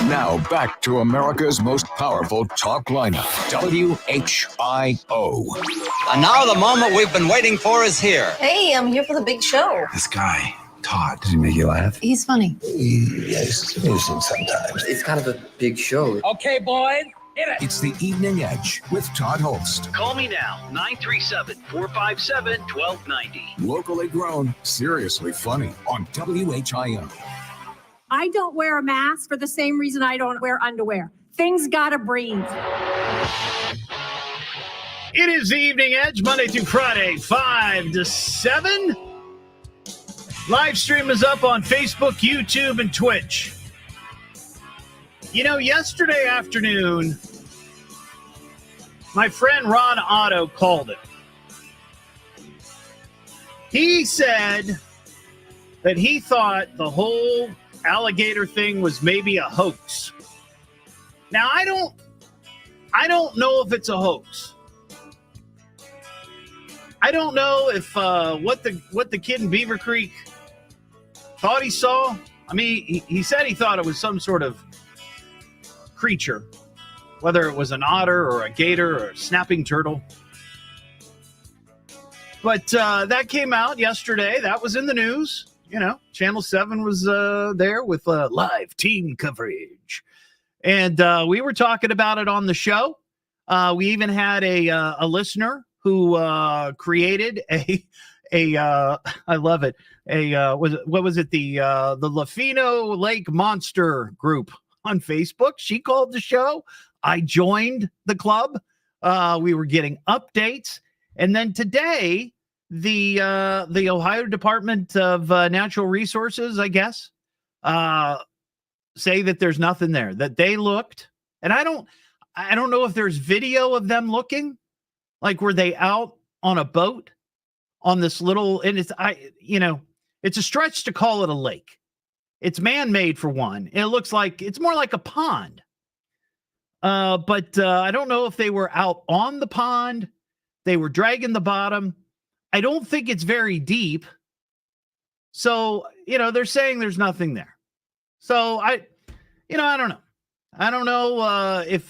Now back to America's most powerful talk lineup, WHIO. And now the moment we've been waiting for is here. Hey, I'm here for the big show. This guy, Todd, does he make you laugh? He's funny. Yes, amusing sometimes. It's kind of a big show. Okay, boys, hit it. It's the Evening Edge with Todd Hollst. Call me now, 937-457-1290. Locally grown, seriously funny on WHIO. I don't wear a mask for the same reason I don't wear underwear. Things gotta breathe. It is the Evening Edge, Monday through Friday, 5 to 7. Live stream is up on Facebook, YouTube, and Twitch. You know, yesterday afternoon, my friend Ron Otto called it. He said that he thought the whole alligator thing was maybe a hoax. Now, I don't know if it's a hoax. I don't know if what the kid in Beaver Creek thought he saw. I mean, he said he thought it was some sort of creature, whether it was an otter or a gator or a snapping turtle. But that came out yesterday. That was in the news. You know, Channel 7 was there with live team coverage. And we were talking about it on the show. We even had a listener who created a I love it. What was it? The Lafino Lake Monster group on Facebook. She called the show. I joined the club. We were getting updates. And then today, the Ohio Department of Natural Resources, I guess, say that there's nothing there, that they looked. And I don't know if there's video of them looking. Like, were they out on a boat on this little, and it's a stretch to call it a lake. It's man-made for one. It looks like it's more like a pond. But I don't know if they were out on the pond. They were dragging the bottom. I don't think it's very deep. So, they're saying there's nothing there. So I don't know. I don't know if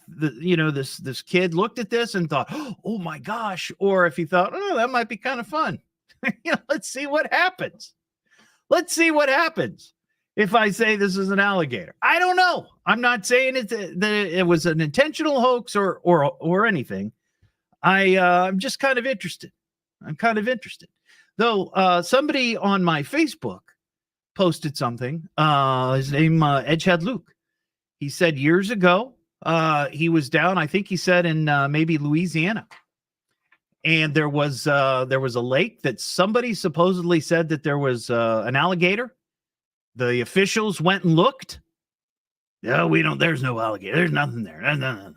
this kid looked at this and thought, oh my gosh, or if he thought, oh, that might be kind of fun. Let's see what happens. Let's see what happens if I say this is an alligator. I don't know. I'm not saying that it was an intentional hoax or anything. I'm just kind of interested. I'm kind of interested. Though somebody on my Facebook posted something. His name, Edgehead Luke. He said years ago, he was down, I think he said in maybe Louisiana. And there was a lake that somebody supposedly said that there was an alligator. The officials went and looked. No, there's no alligator. There's nothing there. No.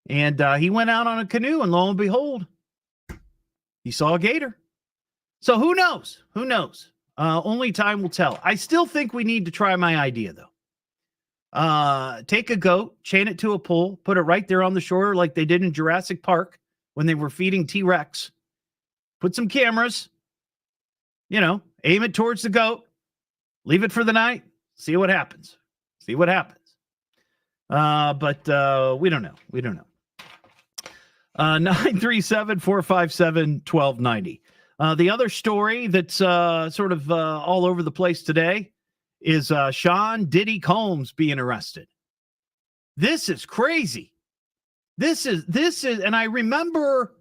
And he went out on a canoe, and lo and behold, he saw a gator. So who knows? Who knows? Only time will tell. I still think we need to try my idea, though. Take a goat, chain it to a pole, put it right there on the shore like they did in Jurassic Park when they were feeding T-Rex. Put some cameras, aim it towards the goat, leave it for the night, see what happens. But we don't know. 937-457-1290. The other story that's sort of all over the place today is Sean Diddy Combs being arrested. This is crazy. This is, and I remember,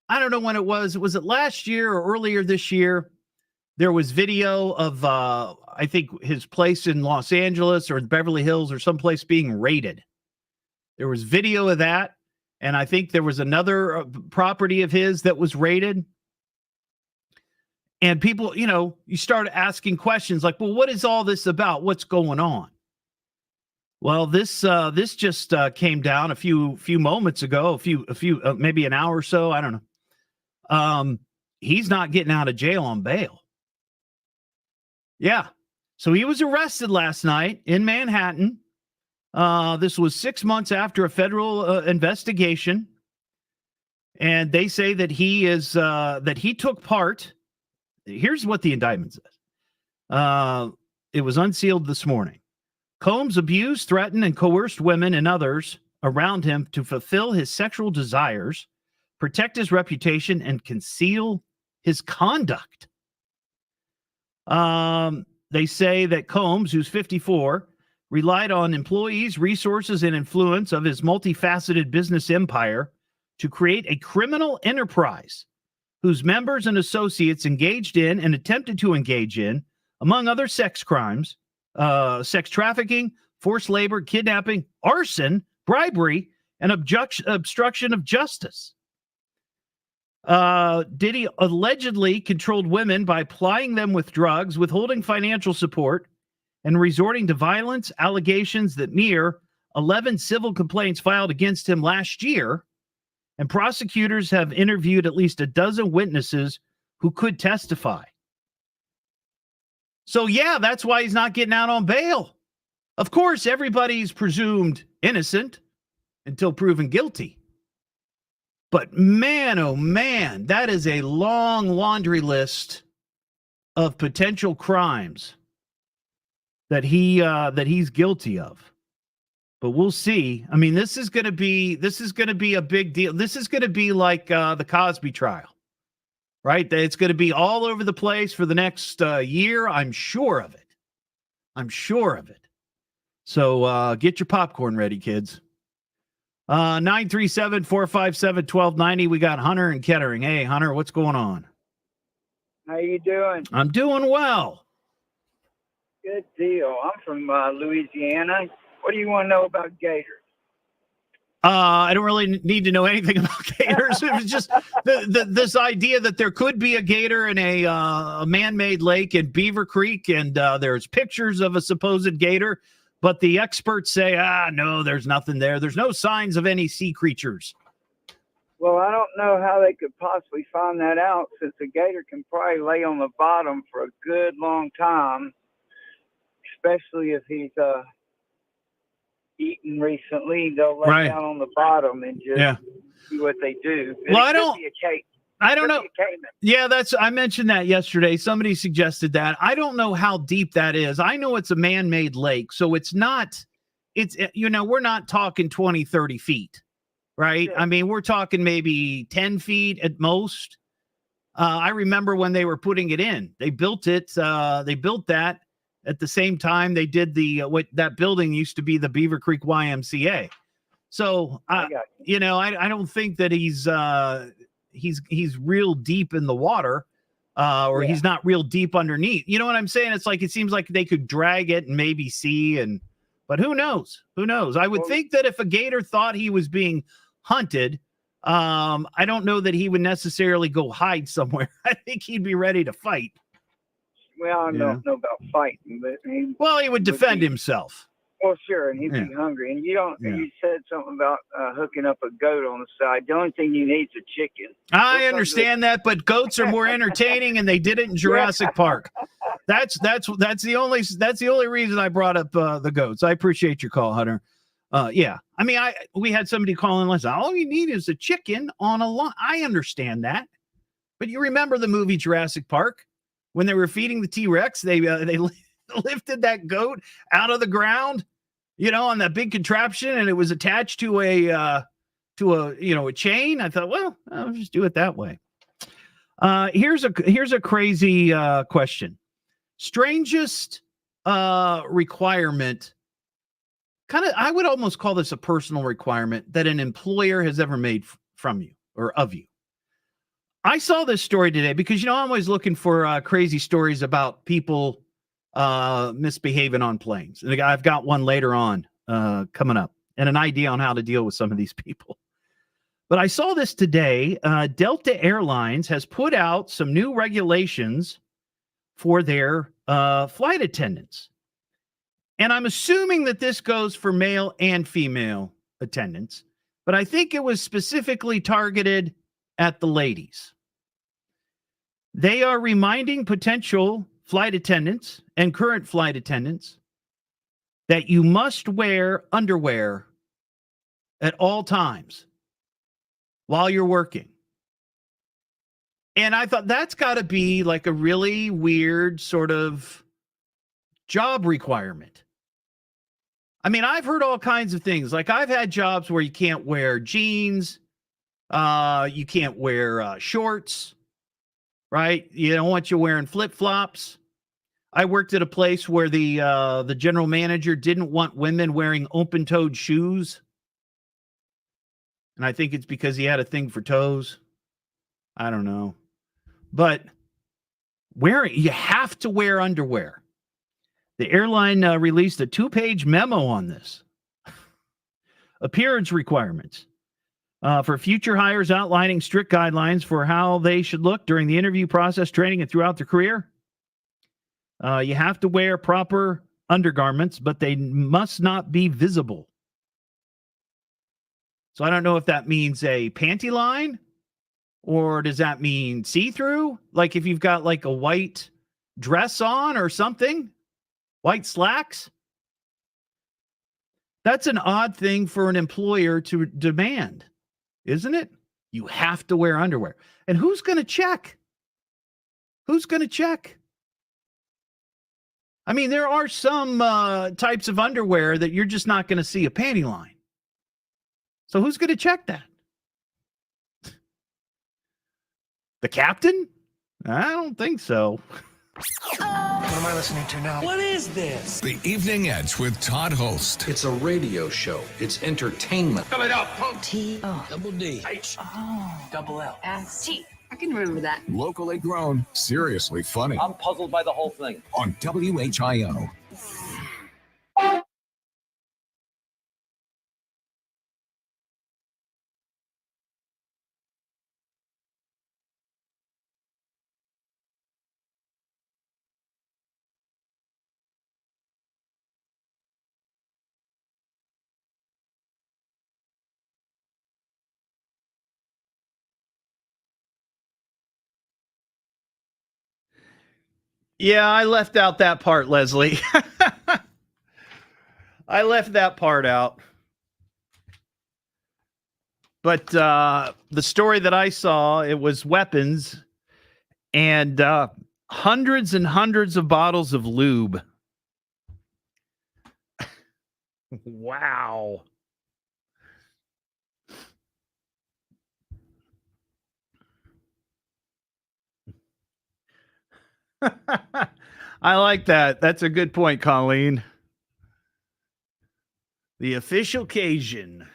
I don't know when it was it last year or earlier this year? There was video of, I think, his place in Los Angeles or Beverly Hills or someplace being raided. There was video of that. And I think there was another property of his that was raided. And people, you start asking questions like, well, what is all this about? What's going on? Well, this just came down a few moments ago, maybe an hour or so. I don't know. He's not getting out of jail on bail. Yeah. So he was arrested last night in Manhattan. This was 6 months after a federal investigation. And they say that he took part. Here's what the indictment says. It was unsealed this morning. Combs abused, threatened, and coerced women and others around him to fulfill his sexual desires, protect his reputation, and conceal his conduct. They say that Combs, who's 54, relied on employees, resources, and influence of his multifaceted business empire to create a criminal enterprise whose members and associates engaged in and attempted to engage in, among other sex crimes, sex trafficking, forced labor, kidnapping, arson, bribery, and obstruction of justice. Diddy allegedly controlled women by plying them with drugs, withholding financial support, and resorting to violence. Allegations that mere 11 civil complaints filed against him last year, and prosecutors have interviewed at least a dozen witnesses who could testify. So, yeah, that's why he's not getting out on bail. Of course, everybody's presumed innocent until proven guilty. But man, oh man, that is a long laundry list of potential crimes that he's guilty of. But we'll see. I mean, this is going to be a big deal. This is going to be like the Cosby trial, right? It's going to be all over the place for the next year. I'm sure of it. So get your popcorn ready, kids. 937-457-1290. We got Hunter and Kettering. Hey, Hunter, what's going on? How you doing? I'm doing well. Good deal. I'm from Louisiana. What do you want to know about gators? I don't really need to know anything about gators. It was just this idea that there could be a gator in a man-made lake in Beaver Creek, and there's pictures of a supposed gator, but the experts say, no, there's nothing there. There's no signs of any sea creatures. Well, I don't know how they could possibly find that out, since a gator can probably lay on the bottom for a good long time, especially if he's eaten recently. They'll lay down on the bottom and just see what they do. Well, I don't know. Yeah, I mentioned that yesterday. Somebody suggested that. I don't know how deep that is. I know it's a man-made lake, so we're not talking 20, 30 feet, right? Yeah. I mean, we're talking maybe 10 feet at most. I remember when they were putting it in. They built it. They built that at the same time they did what that building used to be, the Beaver Creek YMCA. So, I don't think that he's real deep in the water, he's not real deep underneath. You know what I'm saying? It's like, it seems like they could drag it and maybe see, but who knows? I would think that if a gator thought he was being hunted, I don't know that he would necessarily go hide somewhere. I think he'd be ready to fight. Well, I don't know about fighting, but he would defend himself. Well, sure, and he'd be hungry. And you said something about hooking up a goat on the side. The only thing you need is a chicken. I understand that, but goats are more entertaining, and they did it in Jurassic Park. That's the only reason I brought up the goats. I appreciate your call, Hunter. I mean, we had somebody call in. Listen, all you need is a chicken on a lawn. I understand that, but you remember the movie Jurassic Park when they were feeding the T-Rex? They lifted that goat out of the ground, on that big contraption, and it was attached to a chain. I thought, well, I'll just do it that way. Here's a crazy question. Strangest requirement. I would almost call this a personal requirement that an employer has ever made from you or of you. I saw this story today because, I'm always looking for crazy stories about people misbehaving on planes. And I've got one later on coming up, and an idea on how to deal with some of these people. But I saw this today. Delta Airlines has put out some new regulations for their flight attendants. And I'm assuming that this goes for male and female attendants, but I think it was specifically targeted at the ladies. They are reminding potential flight attendants and current flight attendants that you must wear underwear at all times while you're working. And I thought that's got to be like a really weird sort of job requirement. I mean, I've heard all kinds of things. Like I've had jobs where you can't wear jeans, you can't wear shorts, right? You don't want you wearing flip-flops. I worked at a place where the general manager didn't want women wearing open-toed shoes. And I think it's because he had a thing for toes. I don't know. But you have to wear underwear. The airline released a 2-page memo on this. Appearance requirements for future hires, outlining strict guidelines for how they should look during the interview process, training, and throughout their career. You have to wear proper undergarments, but they must not be visible. So I don't know if that means a panty line, or does that mean see-through? Like if you've got like a white dress on or something, white slacks. That's an odd thing for an employer to demand, isn't it? You have to wear underwear. And who's going to check? Who's going to check? I mean, there are some types of underwear that you're just not going to see a panty line. So who's going to check that? The captain? I don't think so. What am I listening to now? What is this? The Evening Edge with Todd Hollst. It's a radio show. It's entertainment. Fill it up. Double D. H. Double L. S-T. I can remember that. Locally grown, seriously funny. I'm puzzled by the whole thing. On WHIO. Yeah, I left out that part, Leslie. I left that part out. But the story that I saw, it was weapons and hundreds and hundreds of bottles of lube. Wow. I like that. That's a good point, Colleen. The official Cajun.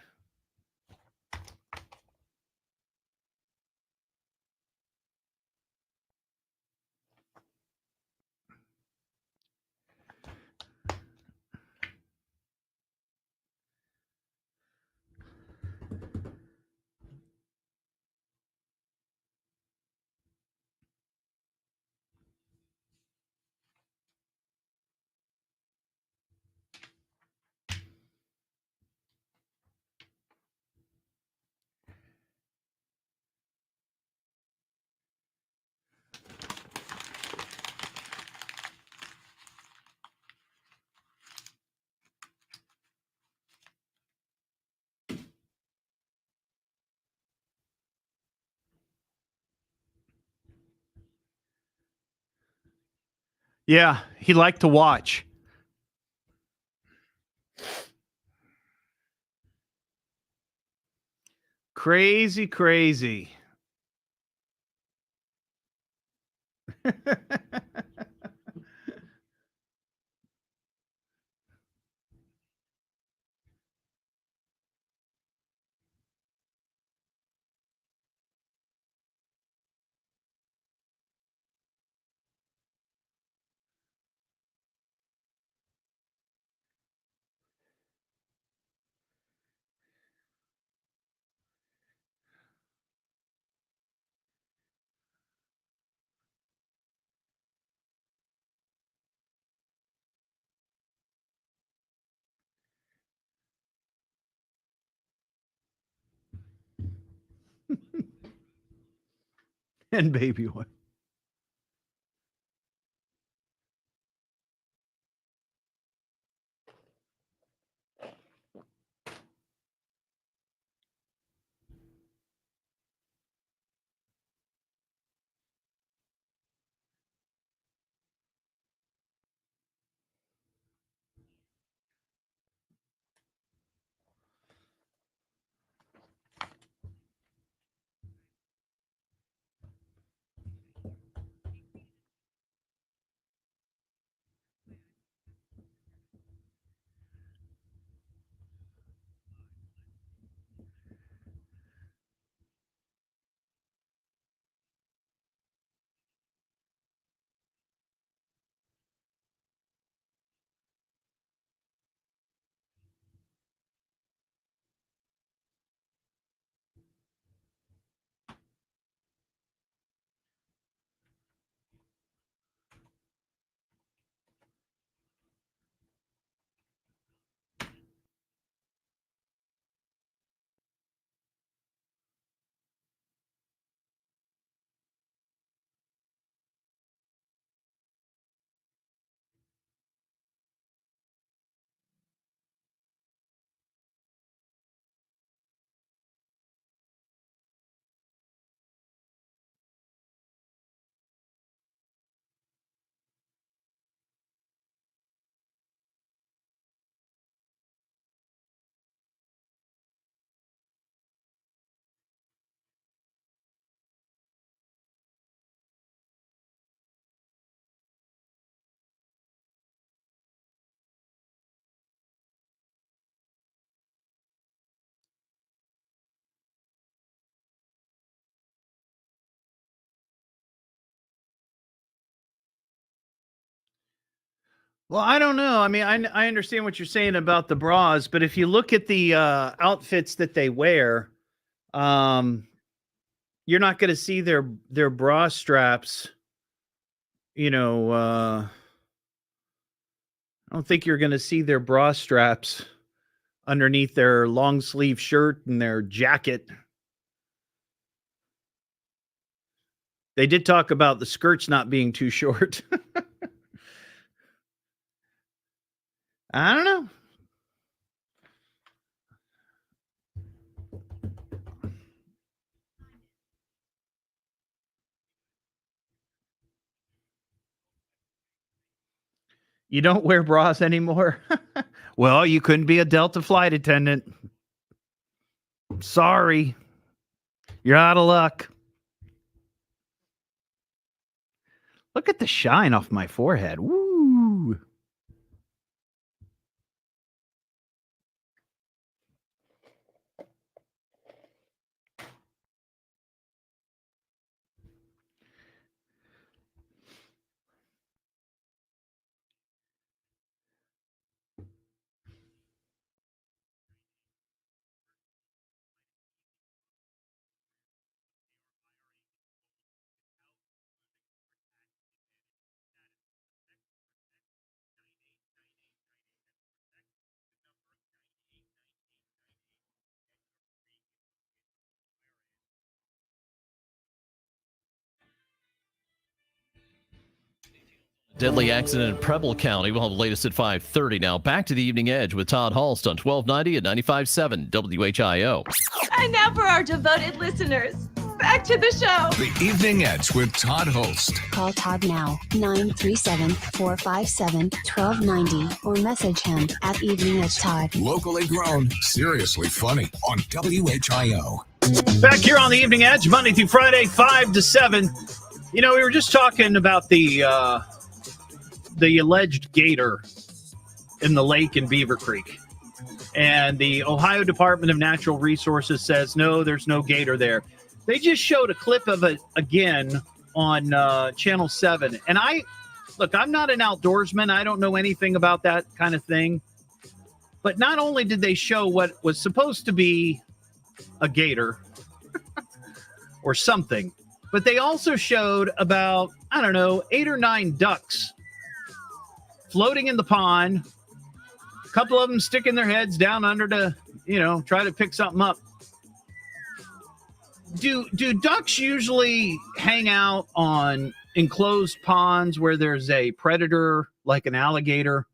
Yeah, he liked to watch. Crazy, crazy. And baby oil. Well, I don't know. I mean, I understand what you're saying about the bras, but if you look at the outfits that they wear, you're not going to see their bra straps. I don't think you're going to see their bra straps underneath their long sleeve shirt and their jacket. They did talk about the skirts not being too short. I don't know. You don't wear bras anymore? Well, you couldn't be a Delta flight attendant. Sorry. You're out of luck. Look at the shine off my forehead. Woo. Deadly accident in Preble County. We'll have the latest at 5:30 now. Back to the Evening Edge with Todd Hollst on 1290 and 95.7 WHIO. And now for our devoted listeners, back to the show. The Evening Edge with Todd Hollst. Call Todd now, 937-457-1290, or message him at Evening Edge Todd. Locally grown, seriously funny on WHIO. Back here on the Evening Edge, Monday through Friday, 5 to 7. We were just talking about the alleged gator in the lake in Beaver Creek. And the Ohio Department of Natural Resources says, no, there's no gator there. They just showed a clip of it again on Channel 7. And I'm not an outdoorsman. I don't know anything about that kind of thing. But not only did they show what was supposed to be a gator or something, but they also showed about, 8 or 9 ducks floating in the pond. A couple of them sticking their heads down under to, try to pick something up. Do ducks usually hang out on enclosed ponds where there's a predator like an alligator?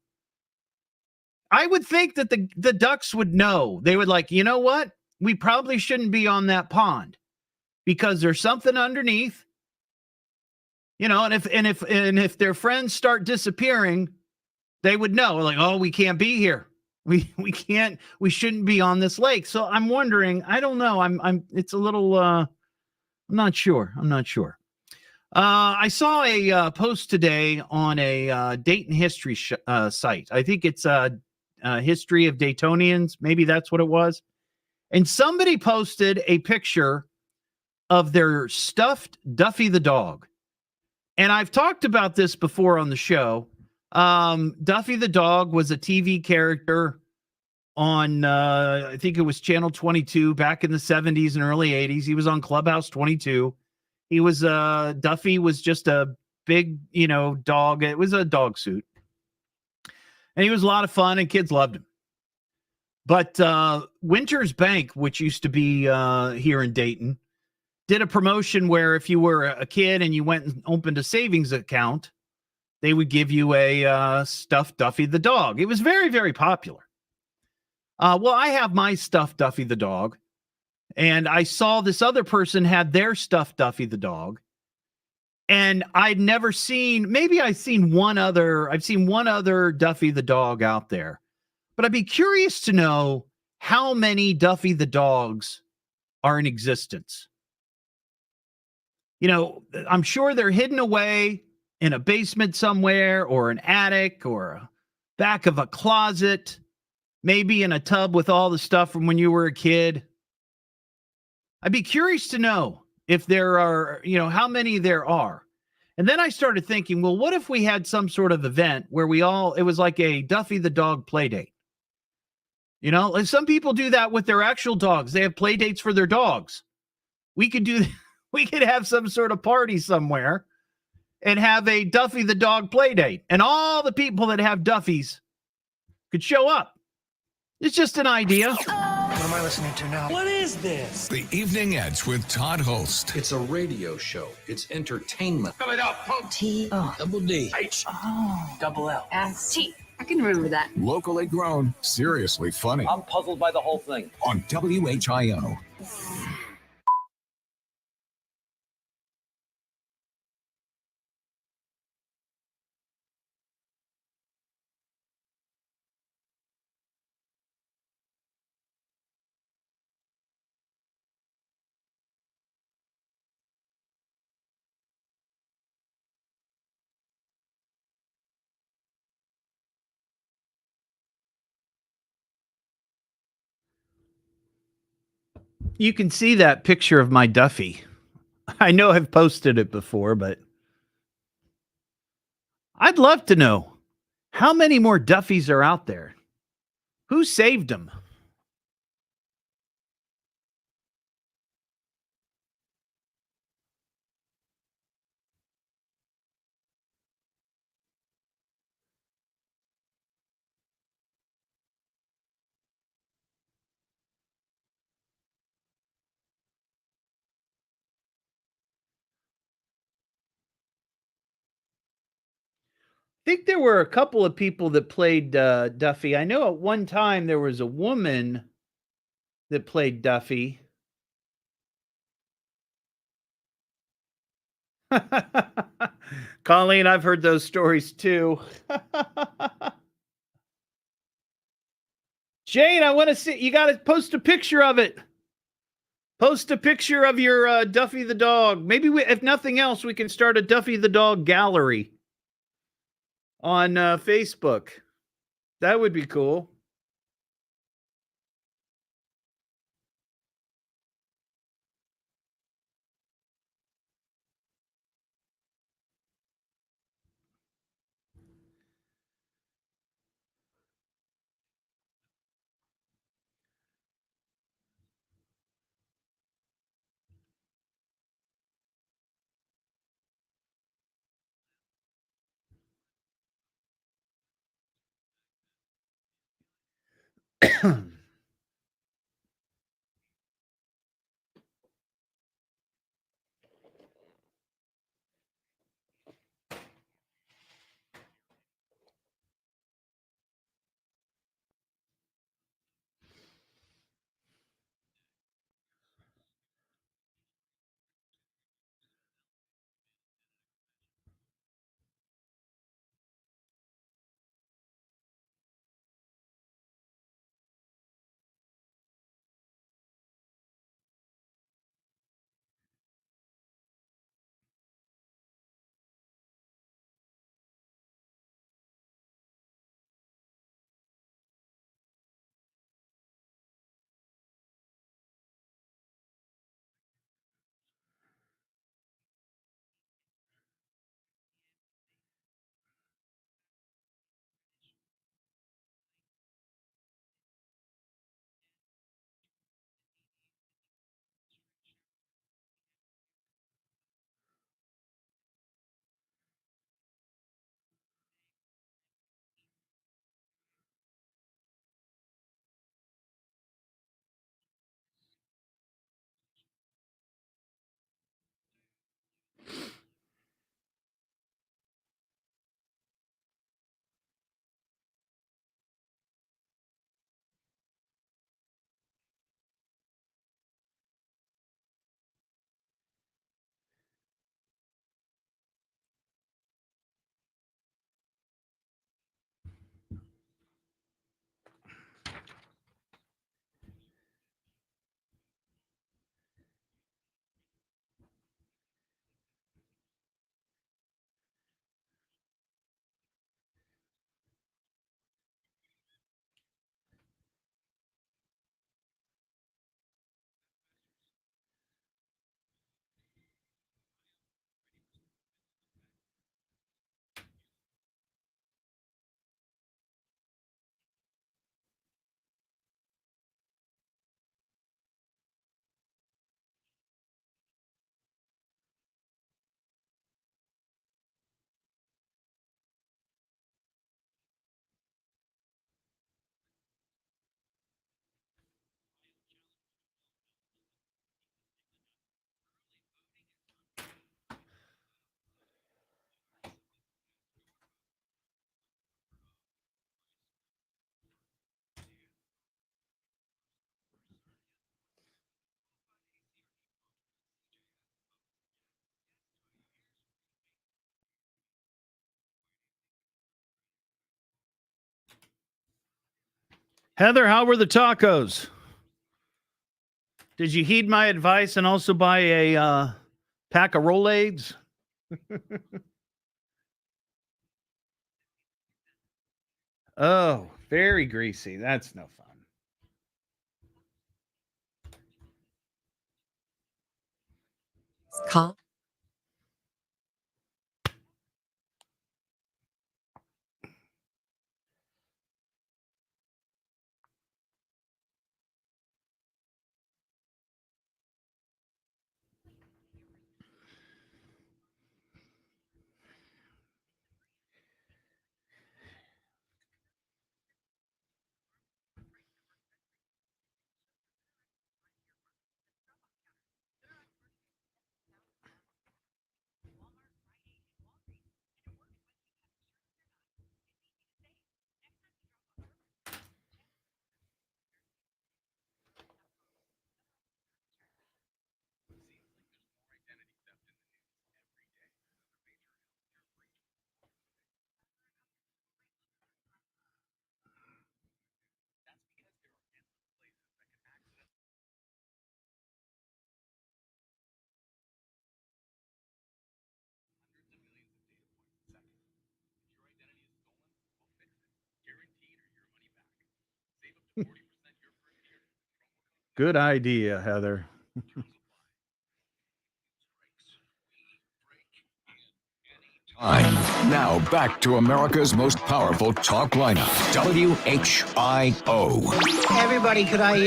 I would think that the ducks would know. They would you know what? We probably shouldn't be on that pond because there's something underneath. And if their friends start disappearing, they would know, oh, we can't be here. We shouldn't be on this lake. So I'm wondering, I don't know. It's a little, I'm not sure. I saw a post today on a Dayton history site. I think it's a history of Daytonians. Maybe that's what it was. And somebody posted a picture of their stuffed Duffy the dog. And I've talked about this before on the show. Duffy the dog was a TV character on, I think it was Channel 22 back in the 70s and early 80s. He was on Clubhouse 22. He was, Duffy was just a big, dog. It was a dog suit. And he was a lot of fun and kids loved him. But Winters Bank, which used to be here in Dayton, did a promotion where if you were a kid and you went and opened a savings account, they would give you a stuffed Duffy the dog. It was very, very popular. Well, I have my stuffed Duffy the dog, and I saw this other person had their stuffed Duffy the dog, and I'd never seen, maybe I've seen one other Duffy the dog out there, but I'd be curious to know how many Duffy the dogs are in existence. I'm sure they're hidden away in a basement somewhere or an attic or a back of a closet, maybe in a tub with all the stuff from when you were a kid. I'd be curious to know if there are, how many there are. And then I started thinking, well, what if we had some sort of event where it was like a Duffy the dog play date? You know, and some people do that with their actual dogs. They have play dates for their dogs. We could have some sort of party somewhere and have a Duffy the dog play date. And all the people that have Duffies could show up. It's just an idea. What am I listening to now? What is this? The Evening Edge with Todd Hollst. It's a radio show. It's entertainment. Spell it out, punk. Double D. Double L. T. I can remember that. Locally grown, seriously funny. I'm puzzled by the whole thing. On WHIO. You can see that picture of my Duffy. I know I've posted it before, but I'd love to know how many more Duffys are out there. Who saved them? I think there were a couple of people that played Duffy. I know at one time there was a woman that played Duffy. Colleen, I've heard those stories too. Jane, I want to see. You got to post a picture of it. Post a picture of your Duffy the dog. Maybe if nothing else, we can start a Duffy the dog gallery on Facebook. That would be cool. Heather, how were the tacos? Did you heed my advice and also buy a pack of Rolaids? Oh, very greasy. That's no fun. Good idea, Heather. Now back to America's most powerful talk lineup, WHIO. Everybody, could I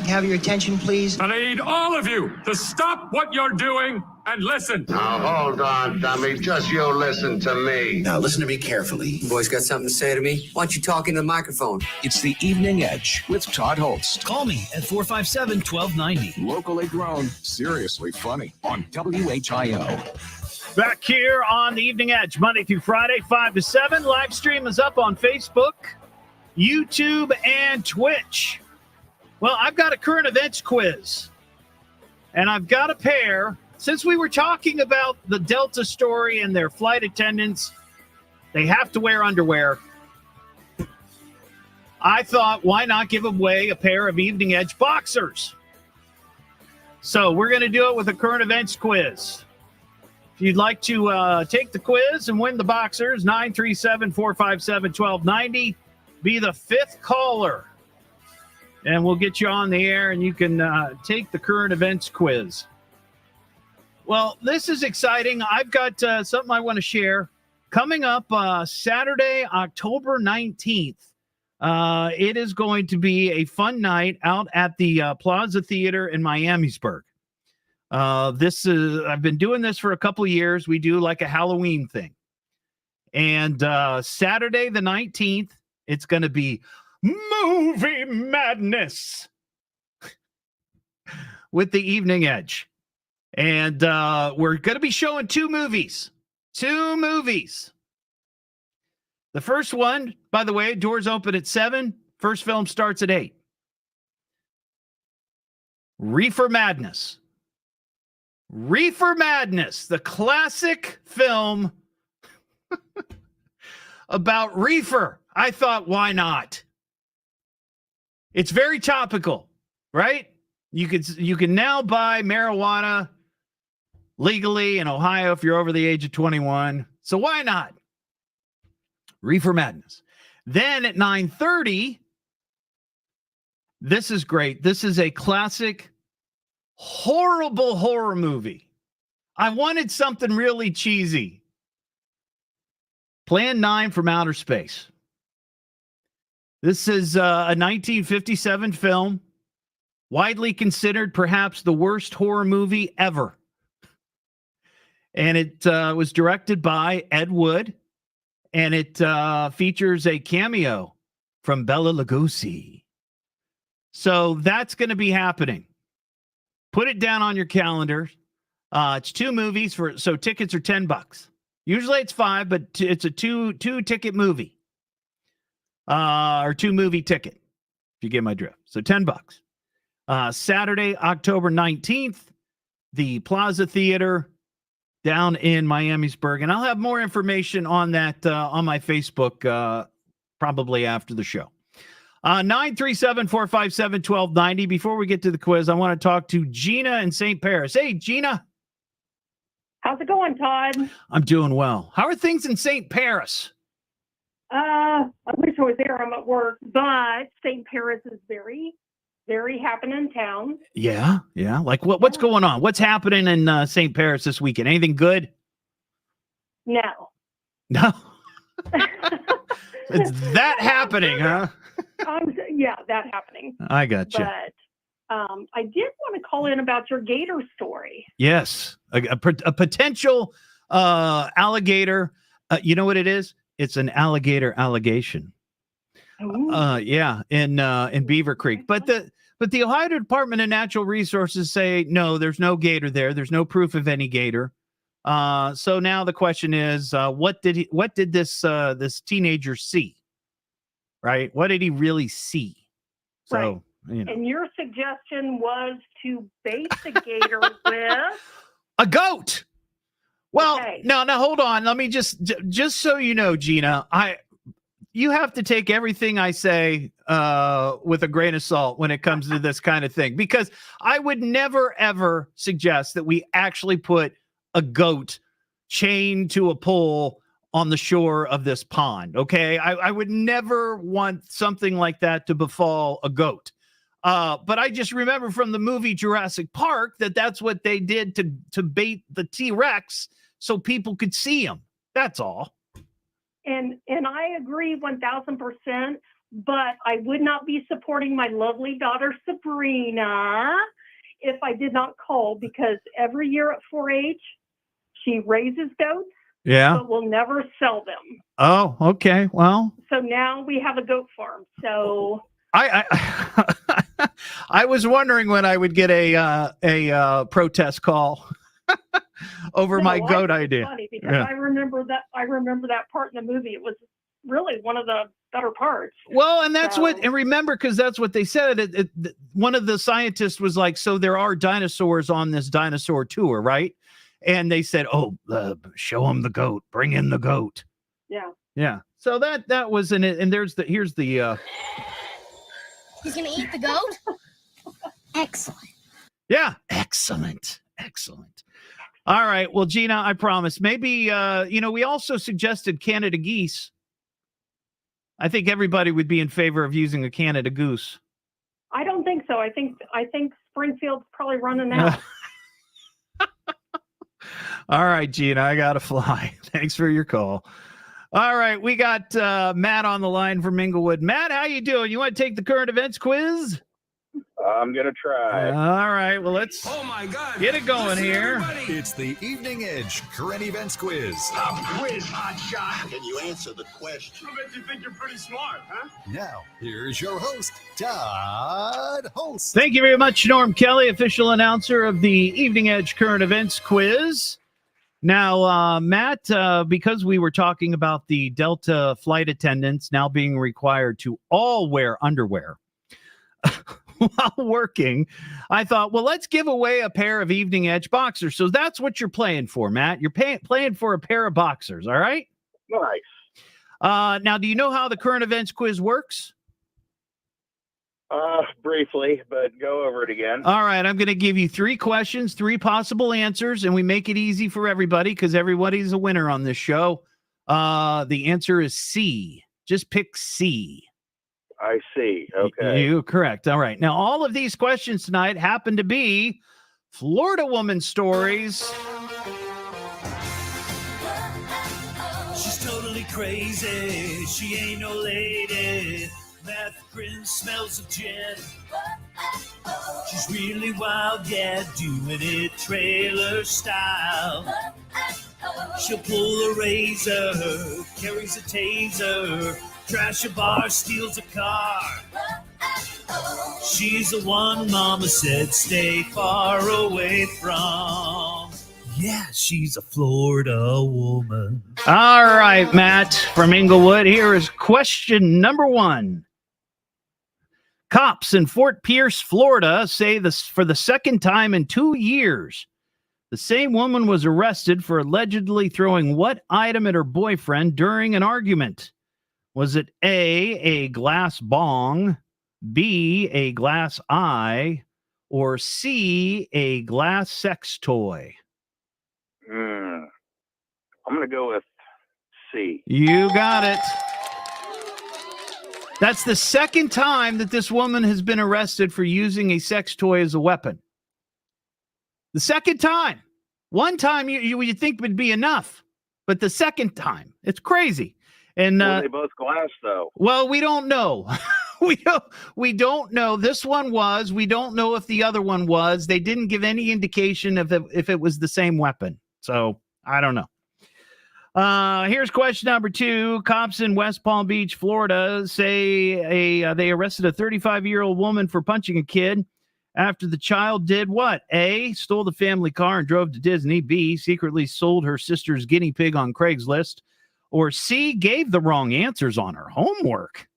have your attention, please? And I need all of you to stop what you're doing and listen. Now, hold on, dummy. Just you listen to me. Now, listen to me carefully. You boys got something to say to me? Why don't you talk into the microphone? It's the Evening Edge with Todd Hollst. Call me at 457-1290. Locally grown, seriously funny on WHIO. Back here on the Evening Edge, Monday through Friday, 5 to 7. Live stream is up on Facebook, YouTube, and Twitch. Well, I've got a current events quiz, and I've got a pair. Since we were talking about the Delta story and their flight attendants, they have to wear underwear. I thought, why not give away a pair of Evening Edge boxers? So we're going to do it with a current events quiz. If you'd like to take the quiz and win the boxers, 937-457-1290. Be the fifth caller, and we'll get you on the air, and you can take the current events quiz. Well, this is exciting. I've got something I want to share. Coming up Saturday, October 19th, it is going to be a fun night out at the Plaza Theater in Miamisburg. I've been doing this for a couple of years. We do like a Halloween thing. And Saturday the 19th, it's going to be Movie Madness with the Evening Edge. And we're going to be showing two movies. The first one, by the way, doors open at 7. First film starts at 8. Reefer Madness, the classic film about reefer. I thought, why not? It's very topical, right? You can now buy marijuana legally in Ohio if you're over the age of 21. So why not? Reefer Madness. Then at 9:30, this is great. This is a classic horrible horror movie. I wanted something really cheesy. Plan 9 from Outer Space. This is a 1957 film, widely considered perhaps the worst horror movie ever. And it was directed by Ed Wood, and it features a cameo from Bela Lugosi. So that's going to be happening. Put it down on your calendar. It's two movies so tickets are $10. Usually it's $5, but it's a two ticket movie. Or 2 movie ticket, if you get my drift. So $10. Saturday, October 19th, the Plaza Theater down in Miamisburg. And I'll have more information on that on my Facebook probably after the show. 937-457-1290. Before we get to the quiz, I want to talk to Gina in St. Paris. Hey, Gina. How's it going, Todd? I'm doing well. How are things in St. Paris? I wish I was there. I'm at work, but St. Paris is very, very happening town. Yeah. Like what's going on? What's happening in St. Paris this weekend? Anything good? No. It's that happening, huh? Yeah, that happening. I got you. But I did want to call in about your gator story. Yes, a potential alligator. You know what it is? It's an alligator allegation. Yeah, in Beaver Creek. But the Ohio Department of Natural Resources say no, there's no gator there. There's no proof of any gator. So now the question is, what did this teenager see? Right? What did he really see? So, right. You know. And your suggestion was to bait the gator with a goat. Well, okay. no, hold on. Let me just so you know, Gina, you have to take everything I say with a grain of salt when it comes to this kind of thing, because I would never, ever suggest that we actually put a goat chained to a pole on the shore of this pond. Okay. I would never want something like that to befall a goat. But I just remember from the movie Jurassic Park that's what they did to bait the T-Rex so people could see him. That's all. And I agree 1,000%, but I would not be supporting my lovely daughter Sabrina if I did not call, because every year at 4-H, she raises goats. Yeah. But we'll never sell them. Oh, okay. Well. So now we have a goat farm. So I was wondering when I would get a protest call over my goat idea. Funny because I remember that part in the movie. It was really one of the better parts. Well, and that's and remember, because that's what they said. One of the scientists was like, so there are dinosaurs on this dinosaur tour, right? And they said, "Oh, show him the goat. Bring in the goat." Yeah. So that was in it. And here's the. He's gonna eat the goat. Excellent. Yeah, excellent. All right. Well, Gina, I promise. Maybe we also suggested Canada geese. I think everybody would be in favor of using a Canada goose. I don't think so. I think Springfield's probably running out. All right, Gina, I got to fly. Thanks for your call. All right, we got Matt on the line from Inglewood. Matt, how you doing? You want to take the current events quiz? I'm going to try. All right, well, let's get it going here. Everybody. It's the Evening Edge Current Events Quiz. Quiz, hot shot. Can you answer the question? I bet you think you're pretty smart, huh? Now, here's your host, Todd Hollst. Thank you very much, Norm Kelly, official announcer of the Evening Edge Current Events Quiz. Now, Matt, because we were talking about the Delta flight attendants now being required to all wear underwear while working, I thought, well, let's give away a pair of Evening Edge boxers. So that's what you're playing for, Matt. You're playing for a pair of boxers, all right? Nice. Now, do you know how the current events quiz works? Briefly, but go over it again. All right, I'm going to give you 3 questions, 3 possible answers, and we make it easy for everybody because everybody's a winner on this show. The answer is C. Just pick C. I see. Okay. You're correct. All right. Now, all of these questions tonight happen to be Florida woman stories. She's totally crazy. She ain't no lady. Meth grin smells of gin. She's really wild, yeah, doing it trailer style. She'll pull a razor, carries a taser, trash a bar, steals a car. She's the one Mama said stay far away from. Yeah, she's a Florida woman. All right, Matt from Inglewood. Here is question number 1. Cops in Fort Pierce, Florida, say this for the second time in 2 years. The same woman was arrested for allegedly throwing what item at her boyfriend during an argument? Was it A, glass bong, B, a glass eye, or C, a glass sex toy? I'm going to go with C. You got it. That's the second time that this woman has been arrested for using a sex toy as a weapon. The second time. One time you'd think would be enough, but the second time, it's crazy. And Were they both glass, though? well, we don't know. we don't know. This one was. We don't know if the other one was. They didn't give any indication if it was the same weapon. So I don't know. Here's question number 2. Cops in West Palm Beach, Florida, say they arrested a 35-year-old woman for punching a kid after the child did what? A, stole the family car and drove to Disney. B, secretly sold her sister's guinea pig on Craigslist. Or C, gave the wrong answers on her homework.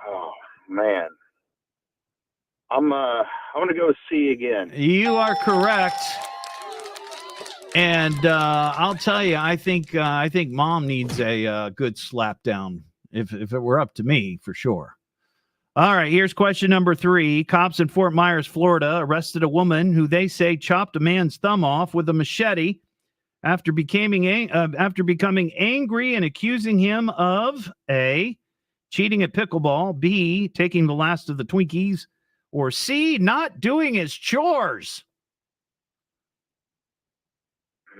Oh, man. I'm going to go with C again. You are correct. And I'll tell you, I think Mom needs a good slap down if it were up to me, for sure. All right, here's question number 3. Cops in Fort Myers, Florida, arrested a woman who they say chopped a man's thumb off with a machete after becoming angry and accusing him of A, cheating at pickleball, B, taking the last of the Twinkies, or C, not doing his chores.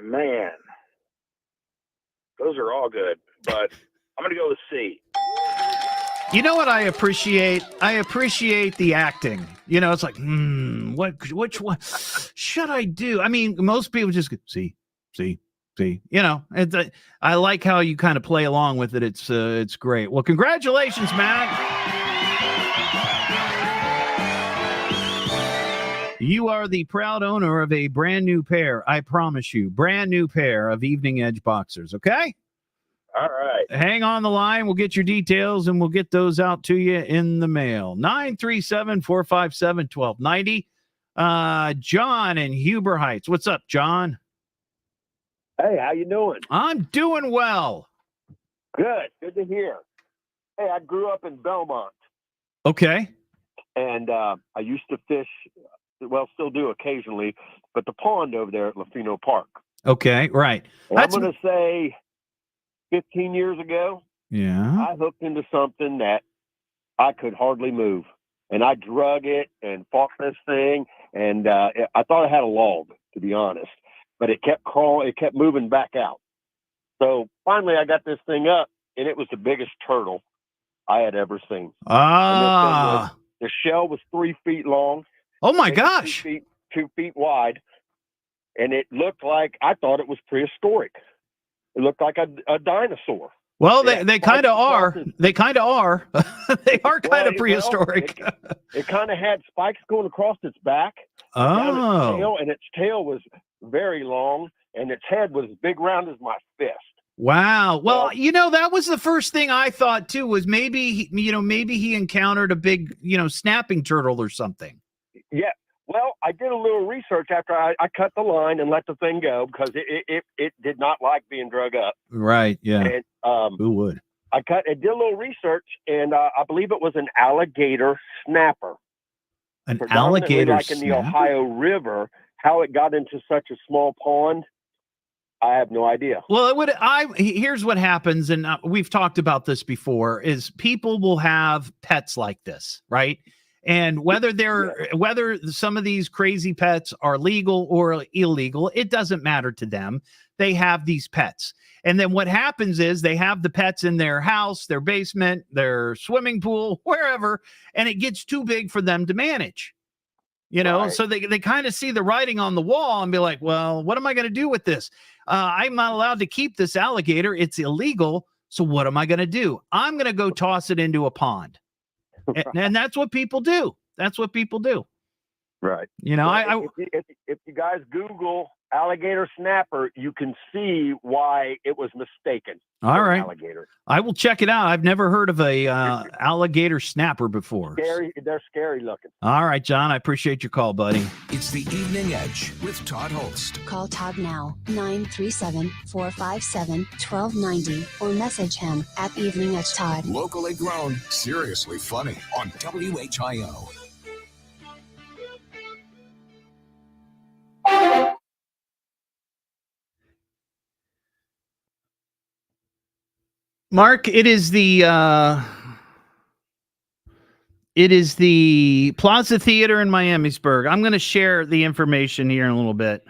Man, those are all good, but I'm going to go with C. You know what I appreciate? I appreciate the acting. You know, it's like, which one should I do? I mean, most people just go, see. You know, I like how you kind of play along with it. It's great. Well, congratulations, Matt. You are the proud owner of a brand new pair. I promise you, brand new pair of Evening Edge boxers. Okay. All right. Hang on the line. We'll get your details and we'll get those out to you in the mail. 937-457-1290. John in Huber Heights. What's up, John? Hey, how you doing? I'm doing well. Good. Good to hear. Hey, I grew up in Belmont. Okay. And I used to fish, well, still do occasionally, but the pond over there at Lafino Park. Okay, right. And I'm going to say 15 years ago, I hooked into something that I could hardly move. And I drug it and fought this thing. And I thought I had a log, to be honest. But it kept crawling. It kept moving back out. So finally I got this thing up, and it was the biggest turtle I had ever seen. Ah. The shell was 3 feet long. Oh, my gosh. 2 feet wide. And it looked like, I thought it was prehistoric. It looked like a dinosaur. Well, they kind of are. They kind of are. They are kind of prehistoric. It kind of had spikes going across its back. Oh. Its tail, and its tail was very long, and its head was as big round as my fist. Wow. Well, you know, that was the first thing I thought too, was maybe he encountered a big, snapping turtle or something. Yeah. Well, I did a little research after I cut the line and let the thing go because it did not like being drug up. Right. Yeah. And, who would? I did a little research, and I believe it was an alligator snapper. An alligator like in the Ohio River. How it got into such a small pond, I have no idea. Well, here's what happens, and we've talked about this before, is people will have pets like this, right? And whether some of these crazy pets are legal or illegal, it doesn't matter to them. They have these pets. And then what happens is they have the pets in their house, their basement, their swimming pool, wherever, and it gets too big for them to manage. Right. So they kind of see the writing on the wall and be like, well, what am I going to do with this? I'm not allowed to keep this alligator. It's illegal. So what am I going to do? I'm going to go toss it into a pond. And that's what people do. That's what people do. Right. If you guys Google alligator snapper, you can see why it was mistaken. All right. Alligator. I will check it out. I've never heard of a alligator snapper before. They're scary looking. All right, John. I appreciate your call, buddy. It's the Evening Edge with Todd Hollst. Call Todd now, 937-457-1290, or message him at Evening Edge Todd. Locally grown, seriously funny on WHIO. Mark, it is the Plaza Theater in Miamisburg. I'm going to share the information here in a little bit.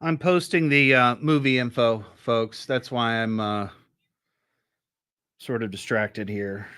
I'm posting the movie info, folks. That's why I'm sort of distracted here.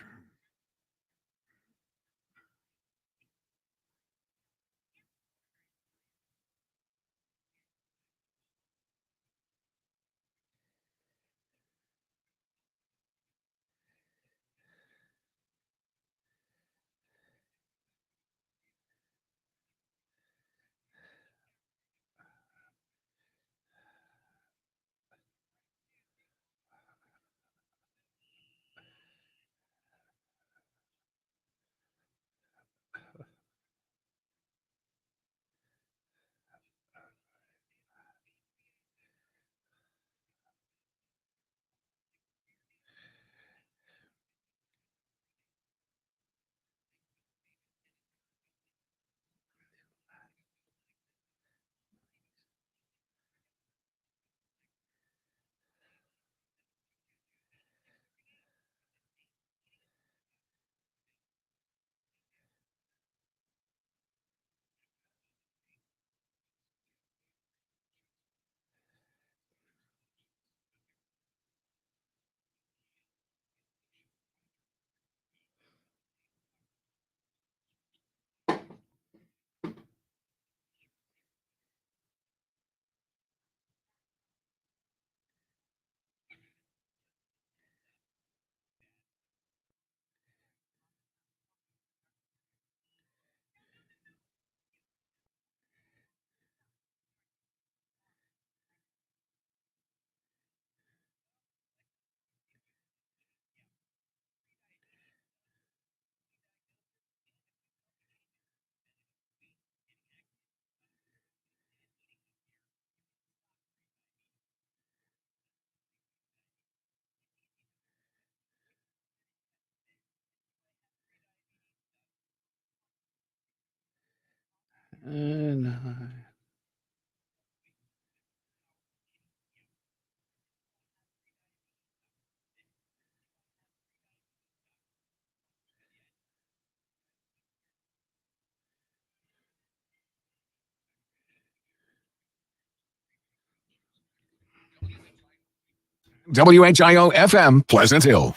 WHIO FM, Pleasant Hill.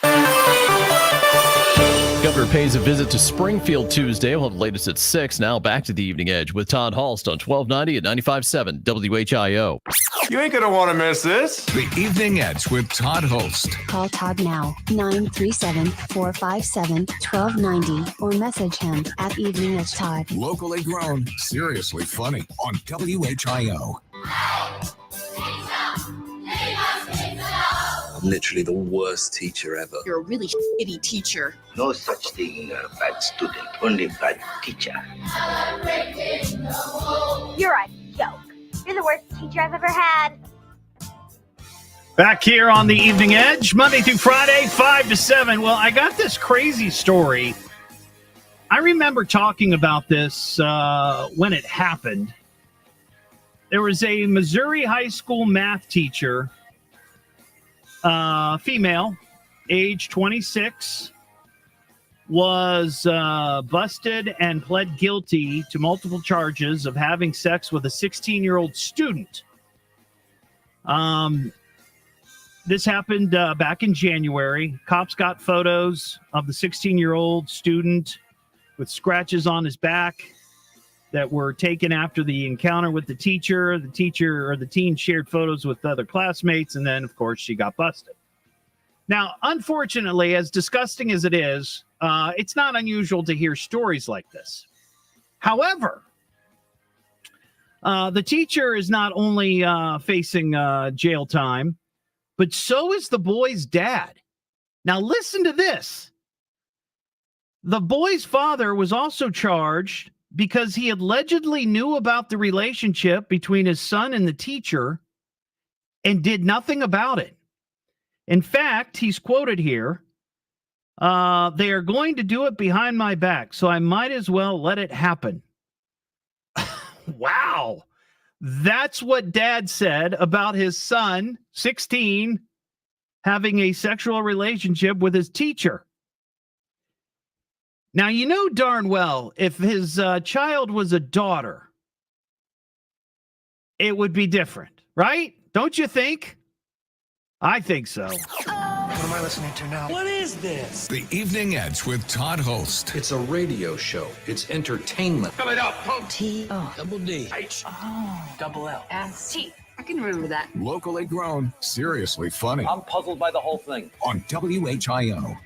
Governor pays a visit to Springfield Tuesday. We'll have the latest at 6. Now back to the Evening Edge with Todd Hollst on 1290 at 95.7 WHIO. You ain't gonna want to miss this. The Evening Edge with Todd Hollst. Call Todd now, 937-457-1290, or message him at Evening Edge Todd. Locally grown, seriously funny on WHIO. I'm literally the worst teacher ever. You're a really shitty teacher. No such thing, bad student, only bad teacher. You're a joke. You're the worst teacher I've ever had. Back here on the Evening Edge, Monday through Friday, 5 to 7. Well, I got this crazy story. I remember talking about this when it happened. There was a Missouri high school math teacher, female, age 26, was busted and pled guilty to multiple charges of having sex with a 16-year-old student. This happened back in January. Cops got photos of the 16-year-old student with scratches on his back that were taken after the encounter with the teacher. The teacher or the teen shared photos with other classmates, and then, of course, she got busted. Now, unfortunately, as disgusting as it is, it's not unusual to hear stories like this. However, the teacher is not only facing jail time, but so is the boy's dad. Now, listen to this. The boy's father was also charged because he allegedly knew about the relationship between his son and the teacher and did nothing about it. In fact, he's quoted here, they are going to do it behind my back, so I might as well let it happen. Wow. That's what dad said about his son, 16, having a sexual relationship with his teacher. Now, you know darn well, if his child was a daughter, it would be different, right? Don't you think? I think so. What am I listening to now? What is this? The Evening Edge with Todd Hollst. It's a radio show. It's entertainment. Fill it up. T-O. Double D. H. Oh. Double L. S-T. I can remember that. Locally grown, seriously funny I'm puzzled by the whole thing. on WHIO.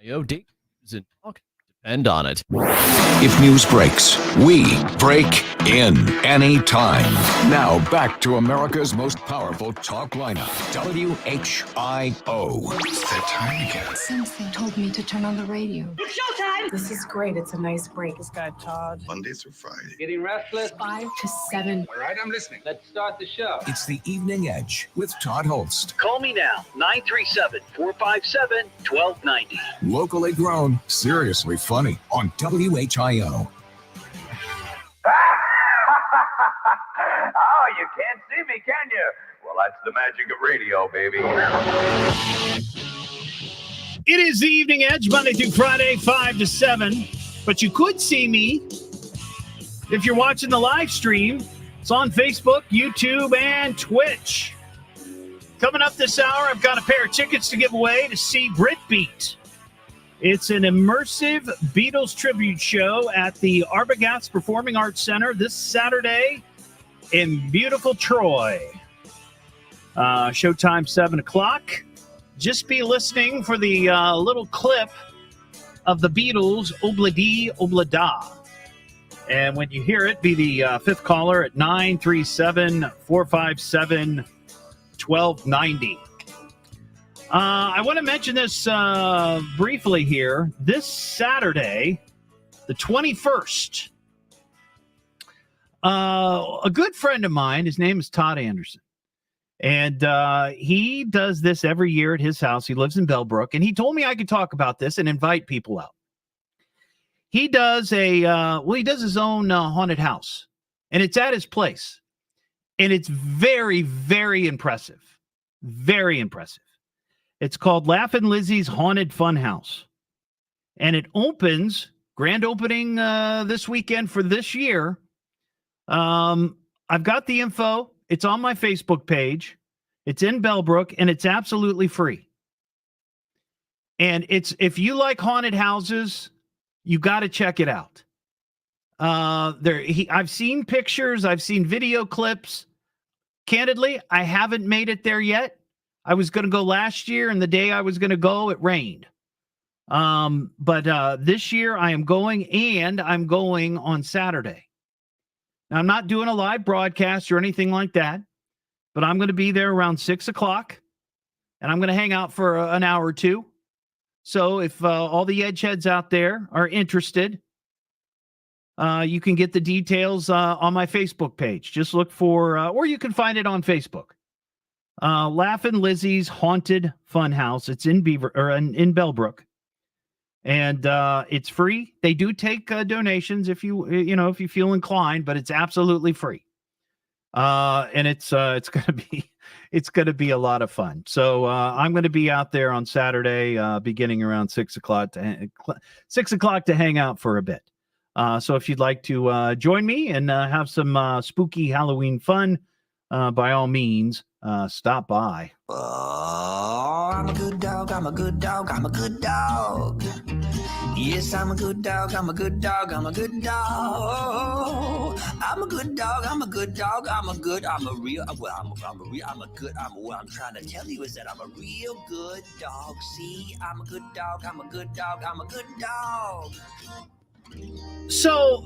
IOD and talk depend on it. If news breaks, we break in anytime. Now back to America's most powerful talk lineup, WHIO. It's that time again. Something told me to turn on the radio. It's showtime! This is great. It's a nice break. This guy, Todd. Monday through Friday. Getting restless? 5 to 7. All right, I'm listening. Let's start the show. It's the Evening Edge with Todd Hollst. Call me now, 937-457-1290. Locally grown, seriously funny on WHIO. Oh, you can't see me, can you? Well, that's the magic of radio, baby. It is the Evening Edge, Monday through Friday, 5 to 7. But you could see me if you're watching the live stream. It's on Facebook, YouTube, and Twitch. Coming up this hour, I've got a pair of tickets to give away to see BritBeat. It's an immersive Beatles tribute show at the Arbogast Performing Arts Center this Saturday in beautiful Troy. Showtime 7 o'clock. Just be listening for the little clip of the Beatles, Obla-Dee, Obla-Da. And when you hear it, be the fifth caller at 937-457-1290. I want to mention this briefly here. This Saturday, the 21st, a good friend of mine, his name is Todd Anderson, and he does this every year at his house. He lives in Bellbrook, and he told me I could talk about this and invite people out. He does he does his own haunted house, and it's at his place, and it's very, very impressive. Very impressive. It's called Laugh-In' Lizzie's Haunted Fun House. And it opens, grand opening this weekend for this year. I've got the info. It's on my Facebook page. It's in Bellbrook, and it's absolutely free. And it's if you like haunted houses, you got to check it out. I've seen pictures. I've seen video clips. Candidly, I haven't made it there yet. I was going to go last year, and the day I was going to go, it rained. But this year I am going, and I'm going on Saturday. Now, I'm not doing a live broadcast or anything like that, but I'm going to be there around 6 o'clock, and I'm going to hang out for an hour or two. So if all the Edgeheads out there are interested, you can get the details on my Facebook page. Just look for, or you can find it on Facebook. Laugh-In' Lizzie's Haunted Fun House. It's in in Bellbrook, and it's free. They do take donations if you feel inclined, but it's absolutely free. And it's gonna be a lot of fun. So I'm gonna be out there on Saturday, beginning around 6 o'clock to hang out for a bit. So if you'd like to join me and have some spooky Halloween fun, by all means, stop by. Oh, I'm a good dog, I'm a good dog, I'm a good dog. Yes, I'm a good dog, I'm a good dog, I'm a good dog. I'm a good dog, I'm a good dog, what I'm trying to tell you is that I'm a real good dog. See, I'm a good dog, I'm a good dog, I'm a good dog. So,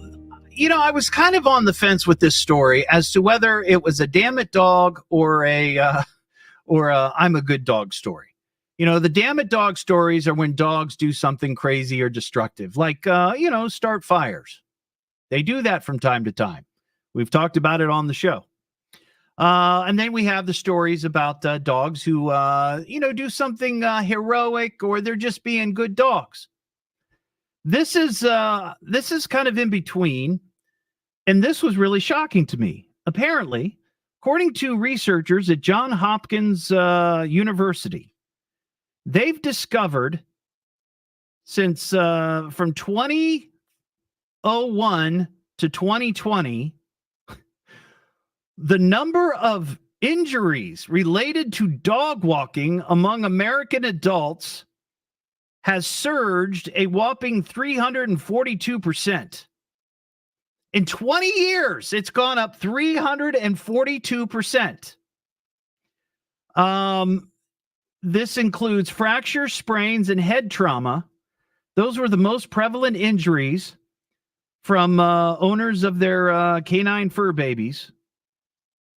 I was kind of on the fence with this story as to whether it was a damn it dog or a I'm a good dog story. The damn it dog stories are when dogs do something crazy or destructive, like, start fires. They do that from time to time. We've talked about it on the show. And then we have the stories about dogs who, do something heroic, or they're just being good dogs. This is kind of in between. And this was really shocking to me. Apparently, according to researchers at Johns Hopkins University, they've discovered since from 2001 to 2020, the number of injuries related to dog walking among American adults has surged a whopping 342%. In 20 years, it's gone up 342%. This includes fractures, sprains, and head trauma Those were the most prevalent injuries from owners of their canine fur babies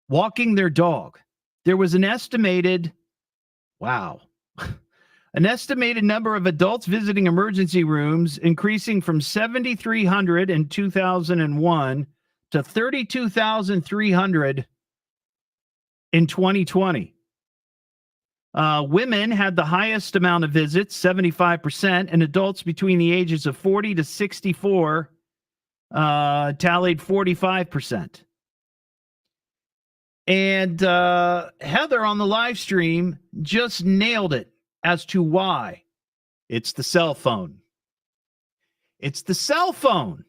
walking their dog. There was an estimated number of adults visiting emergency rooms increasing from 7,300 in 2001 to 32,300 in 2020. Women had the highest amount of visits, 75%, and adults between the ages of 40 to 64 tallied 45%. And Heather on the live stream just nailed it as to why. It's the cell phone. It's the cell phone.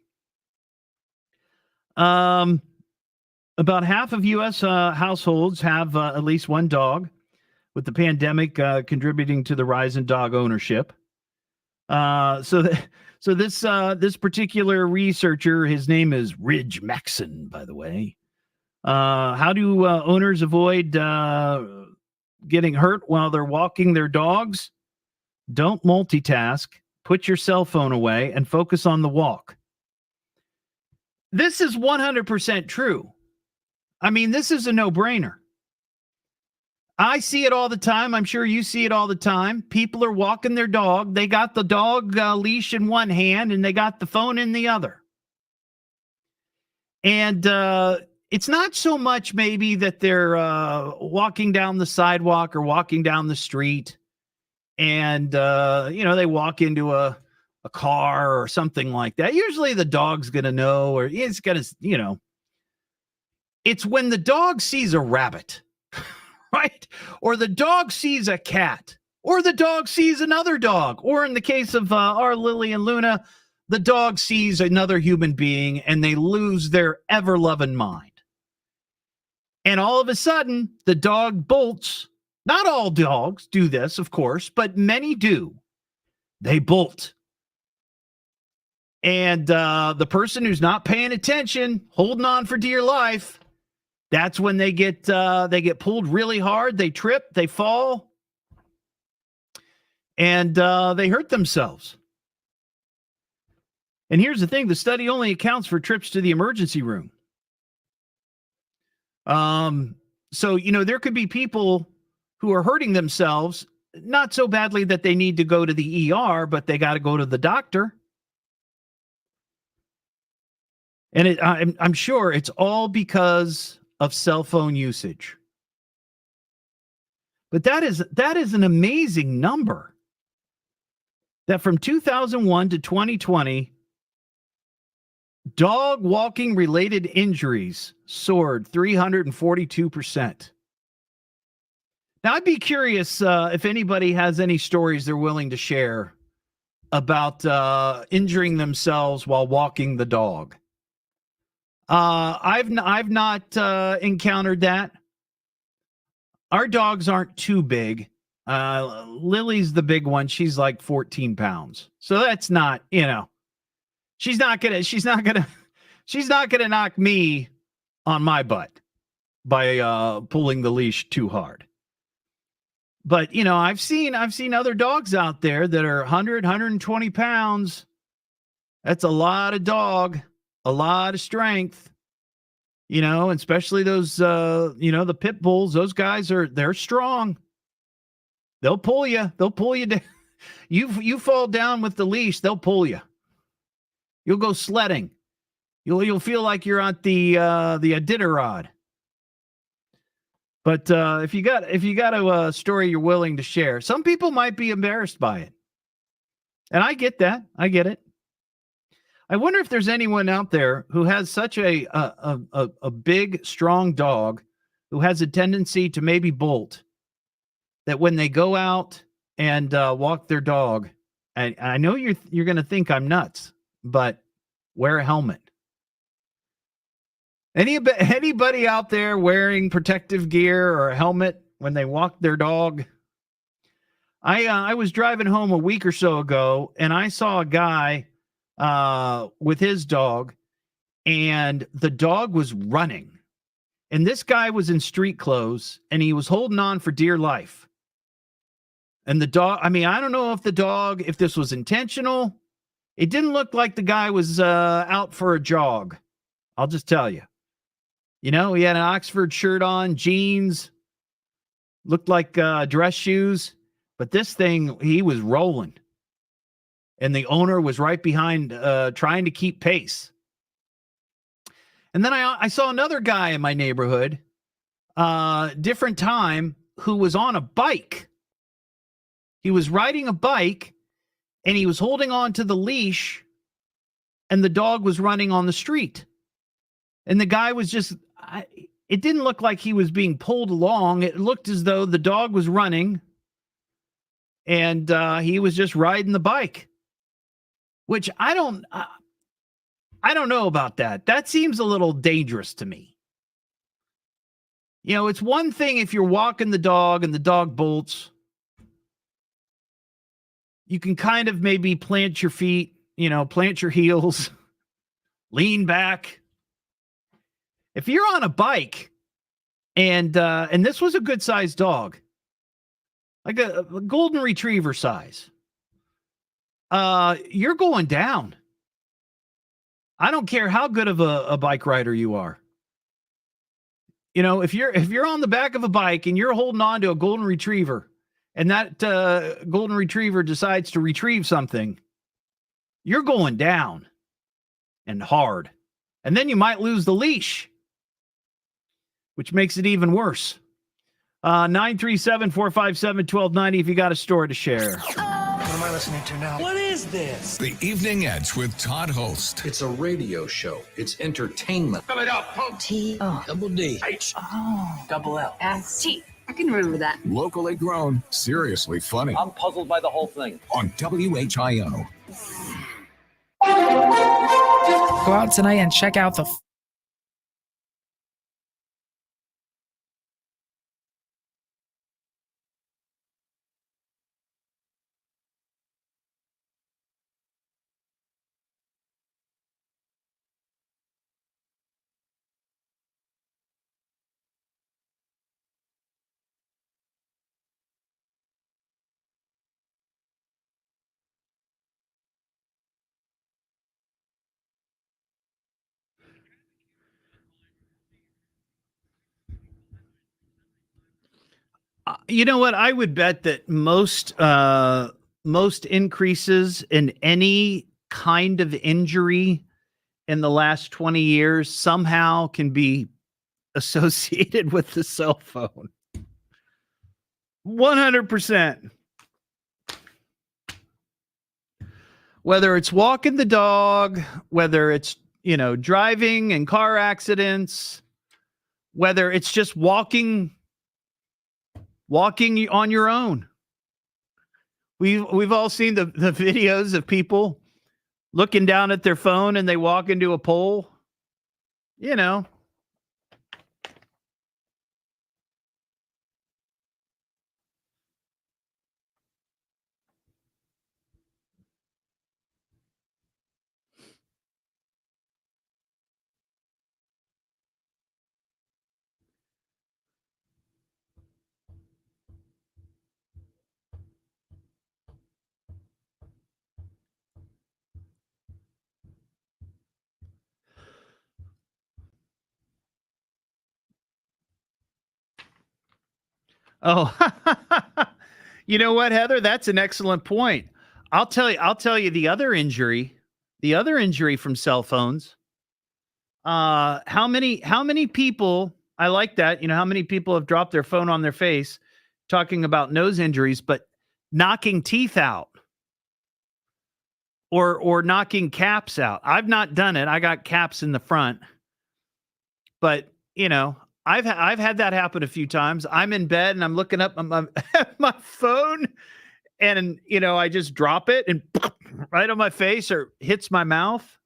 About half of U.S. households have at least one dog, with the pandemic contributing to the rise in dog ownership. So this particular researcher, his name is Ridge Maxson, by the way. How do owners avoid getting hurt while they're walking their dogs? Don't multitask. Put your cell phone away and focus on the walk. This is 100% true. I mean, this is a no-brainer. I see it all the time. I'm sure you see it all the time. People are walking their dog. They got the dog leash in one hand and they got the phone in the other. And it's not so much maybe that they're walking down the sidewalk or walking down the street and, they walk into a car or something like that. Usually the dog's going to know, or it's going to, it's when the dog sees a rabbit, right? Or the dog sees a cat, or the dog sees another dog, or in the case of our Lily and Luna, the dog sees another human being and they lose their ever-loving mind. And all of a sudden, the dog bolts. Not all dogs do this, of course, but many do. They bolt. And the person who's not paying attention, holding on for dear life, that's when they get pulled really hard. They trip, they fall, and they hurt themselves. And here's the thing: the study only accounts for trips to the emergency room. So there could be people who are hurting themselves, not so badly that they need to go to the ER, but they got to go to the doctor. And I'm sure it's all because of cell phone usage. But that is an amazing number. That from 2001 to 2020, dog walking related injuries soared 342%. Now, I'd be curious if anybody has any stories they're willing to share about injuring themselves while walking the dog. I've not encountered that. Our dogs aren't too big. Lily's the big one. She's like 14 pounds. So that's not, she's not gonna knock me on my butt by pulling the leash too hard. But I've seen other dogs out there that are 100, 120 pounds. That's a lot of dog. A lot of strength, especially those, the pit bulls. Those guys they're strong. They'll pull you. They'll pull you down. You fall down with the leash, they'll pull you. You'll go sledding. You'll feel like you're on the Iditarod. But if you got a story you're willing to share, some people might be embarrassed by it, and I get that. I get it. I wonder if there's anyone out there who has such a big, strong dog who has a tendency to maybe bolt, that when they go out and walk their dog, and I know you're going to think I'm nuts, but wear a helmet. Anybody out there wearing protective gear or a helmet when they walk their dog? I was driving home a week or so ago, and I saw a guy with his dog, and the dog was running, and this guy was in street clothes, and he was holding on for dear life. And the dog, I mean, I don't know if this was intentional. It didn't look like the guy was out for a jog. I'll just tell you. You know, he had an Oxford shirt on, jeans, looked like dress shoes. But this thing, he was rolling. And the owner was right behind trying to keep pace. And then I saw another guy in my neighborhood, different time, who was on a bike. He was riding a bike, and he was holding on to the leash, and the dog was running on the street. And the guy was just, it didn't look like he was being pulled along. It looked as though the dog was running, and he was just riding the bike, which I don't know about that. That seems a little dangerous to me. You know, it's one thing if you're walking the dog and the dog bolts. You can kind of maybe plant your feet, you know, plant your heels, lean back. If you're on a bike and this was a good sized dog, like a golden retriever size, you're going down. I don't care how good of a bike rider you are. You know, if you're on the back of a bike and you're holding on to a golden retriever, and that golden retriever decides to retrieve something, you're going down and hard. And then you might lose the leash, which makes it even worse. 937-457-1290 if you got a story to share. What am I listening to now? What is this? The Evening Edge with Todd Hollst. It's a radio show. It's entertainment. Fill it up, folks. T-O. Double D. H. Oh. Double L. S-T. I can remember that. Locally grown, seriously funny. I'm puzzled by the whole thing. On WHIO. Go out tonight and check out the You know what? I would bet that most increases in any kind of injury in the last 20 years somehow can be associated with the cell phone. 100%. Whether it's walking the dog, whether it's, you know, driving and car accidents, whether it's just walking on your own. We've all seen the videos of people looking down at their phone and they walk into a pole. You know. Oh, you know what, Heather? That's an excellent point. I'll tell you the other injury from cell phones. How many people, I like that, you know, how many people have dropped their phone on their face talking about nose injuries, but knocking teeth out or knocking caps out. I've not done it. I got caps in the front, but you know, I've had that happen a few times. I'm in bed and I'm looking up my my phone, and you know, I just drop it and right on my face or hits my mouth.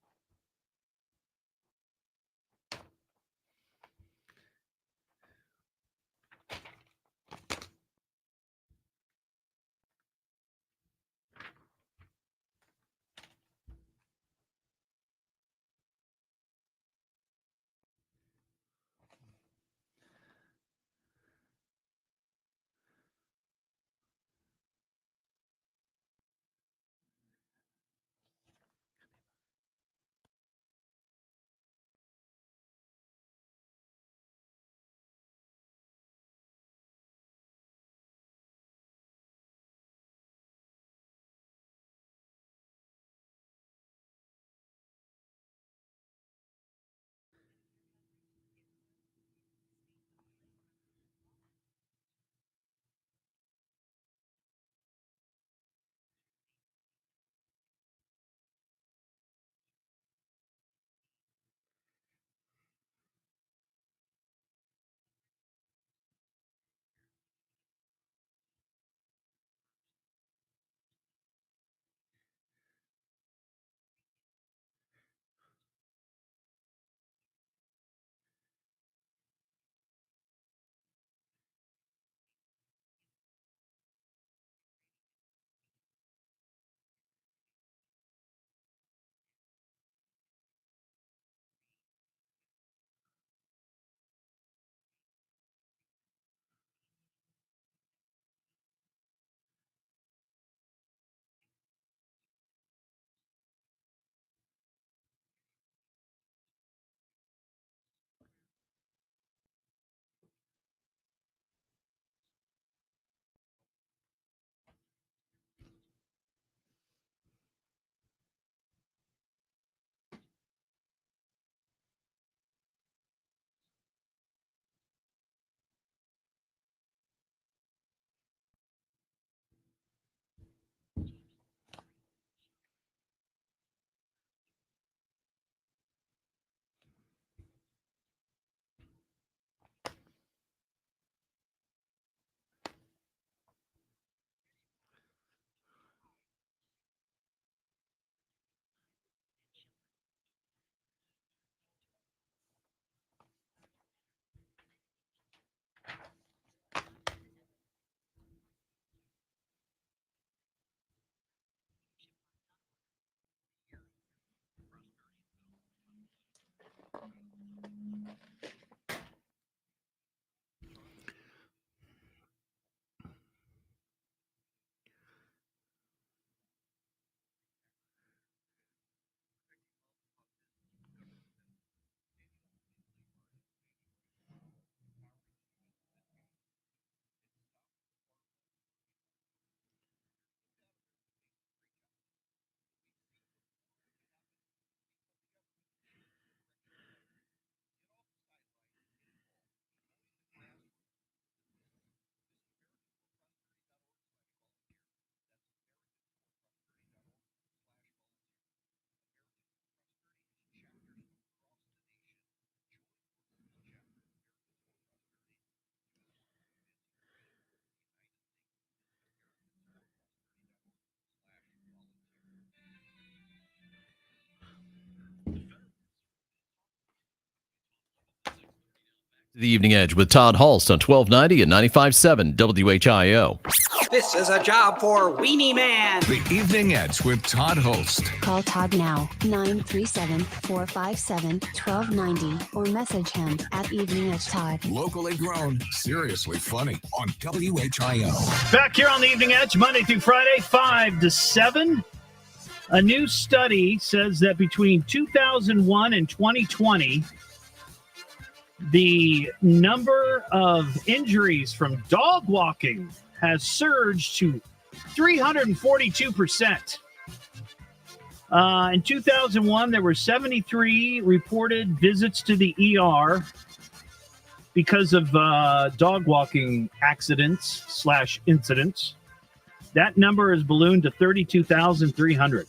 The Evening Edge with Todd Hollst on 1290 and 95.7 WHIO. This is a job for Weenie Man. The Evening Edge with Todd Hollst. Call Todd now, 937-457-1290, or message him at Evening Edge Todd. Locally grown, seriously funny on WHIO. Back here on the Evening Edge, Monday through Friday, 5 to 7. A new study says that between 2001 and 2020, the number of injuries from dog walking has surged to 342%. In 2001, there were 73 reported visits to the ER because of dog walking accidents/incidents. That number has ballooned to 32,300.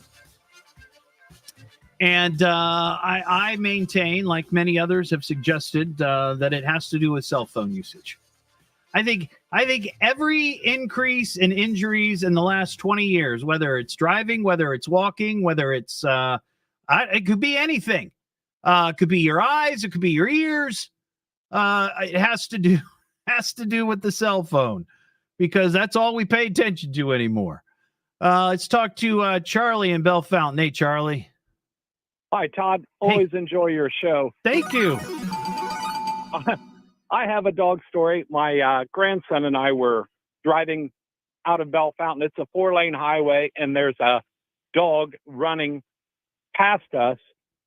And I maintain, like many others have suggested, that it has to do with cell phone usage. I think every increase in injuries in the last 20 years, whether it's driving, whether it's walking, whether it's it could be anything. It could be your eyes, it could be your ears. It has to do with the cell phone, because that's all we pay attention to anymore. Let's talk to Charlie in Bell Fountain. Hey, Charlie. Hi, Todd. Always enjoy your show. Thank you. I have a dog story. My grandson and I were driving out of Bell Fountain. It's a 4-lane highway, and there's a dog running past us,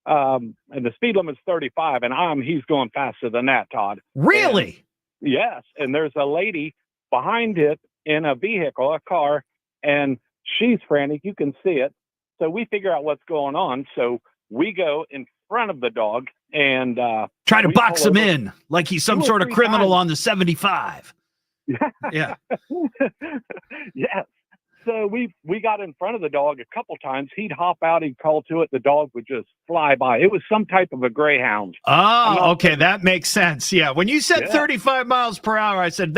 and the speed limit's 35, and he's going faster than that, Todd. Really? And, yes, and there's a lady behind it in a vehicle, a car, and she's frantic. You can see it. So we figure out what's going on. So we go in front of the dog and try to box him in like he's some sort of criminal on the 75. Yeah. Yes. So we got in front of the dog a couple times. He'd hop out, he'd call to it. The dog would just fly by. It was some type of a greyhound. Oh, okay. That makes sense. Yeah. When you said 35 miles per hour, I said,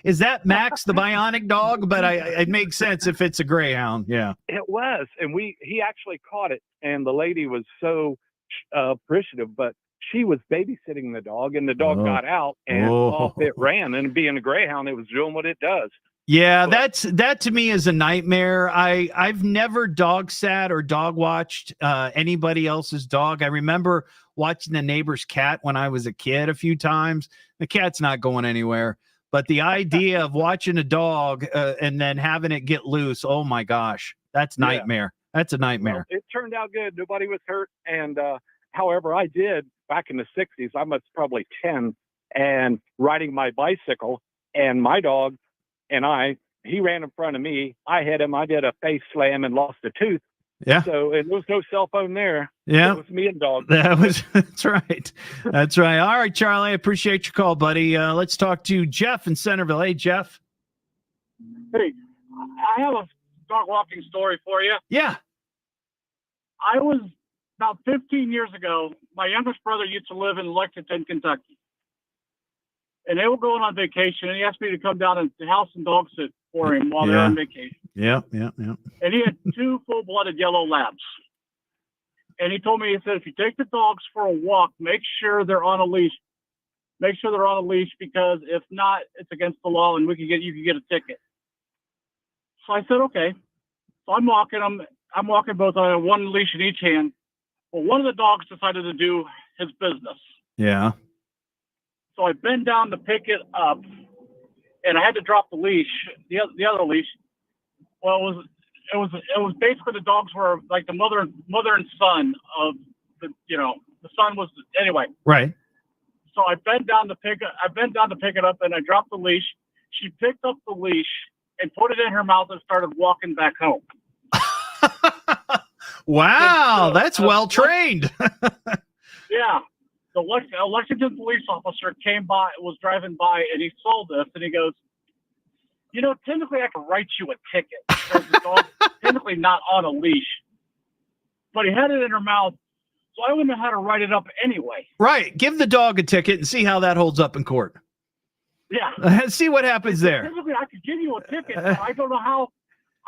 is that Max, the bionic dog? But it makes sense if it's a greyhound. Yeah. It was. And he actually caught it. And the lady was so appreciative, but she was babysitting the dog, and the dog got out and off it ran. And being a greyhound, it was doing what it does. Yeah, that to me is a nightmare. I've never dog sat or dog watched anybody else's dog. I remember watching the neighbor's cat when I was a kid a few times. The cat's not going anywhere, but the idea of watching a dog and then having it get loose, oh my gosh, that's nightmare. That's a nightmare. Well, it turned out good. Nobody was hurt. And however, I did back in the 60s. I was probably 10 and riding my bicycle, and my dog and he ran in front of me. I hit him. I did a face slam and lost a tooth. Yeah. So and there was no cell phone there. Yeah. It was me and dog. That's right. That's right. All right, Charlie. I appreciate your call, buddy. Let's talk to Jeff in Centerville. Hey, Jeff. Hey, I have a dog walking story for you. Yeah. I was about 15 years ago. My youngest brother used to live in Lexington, Kentucky. And they were going on vacation, and he asked me to come down and house and dog sit for him while they're on vacation. Yeah. And he had 2 full-blooded yellow labs. And he told me, he said, if you take the dogs for a walk, make sure they're on a leash. Make sure they're on a leash, because if not, it's against the law, and you can get a ticket. So I said, okay. So I'm walking them. I'm walking both on one leash in each hand. Well, one of the dogs decided to do his business. Yeah. So I bent down to pick it up, and I had to drop the leash, the other leash. Well, it was basically the dogs were like the mother and son of the son was anyway. Right. So I bent down to pick it up, and I dropped the leash. She picked up the leash and put it in her mouth and started walking back home. Wow, that's well trained. Yeah. The Lexington police officer was driving by, and he saw this, and he goes, technically I could write you a ticket because the dog's technically not on a leash. But he had it in her mouth, so I wouldn't know how to write it up anyway. Right. Give the dog a ticket and see how that holds up in court. Yeah. See what happens there. Technically, I could give you a ticket, but I don't know how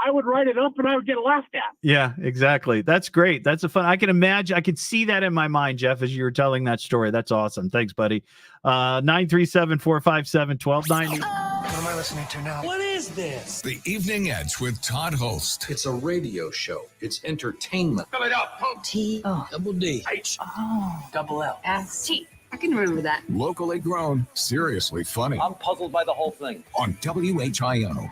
I would write it up and I would get laughed at. Yeah, exactly. That's great. That's a fun. I can imagine. I could see that in my mind, Jeff, as you were telling that story. That's awesome. Thanks, buddy. 937-457-1290. What am I listening to now? What is this? The Evening Edge with Todd Hollst. It's a radio show. It's entertainment. Fill it up. T-O-double-D-H. Oh. Double-L. S-T. I can remember that. Locally grown, seriously funny. I'm puzzled by the whole thing. On WHIO.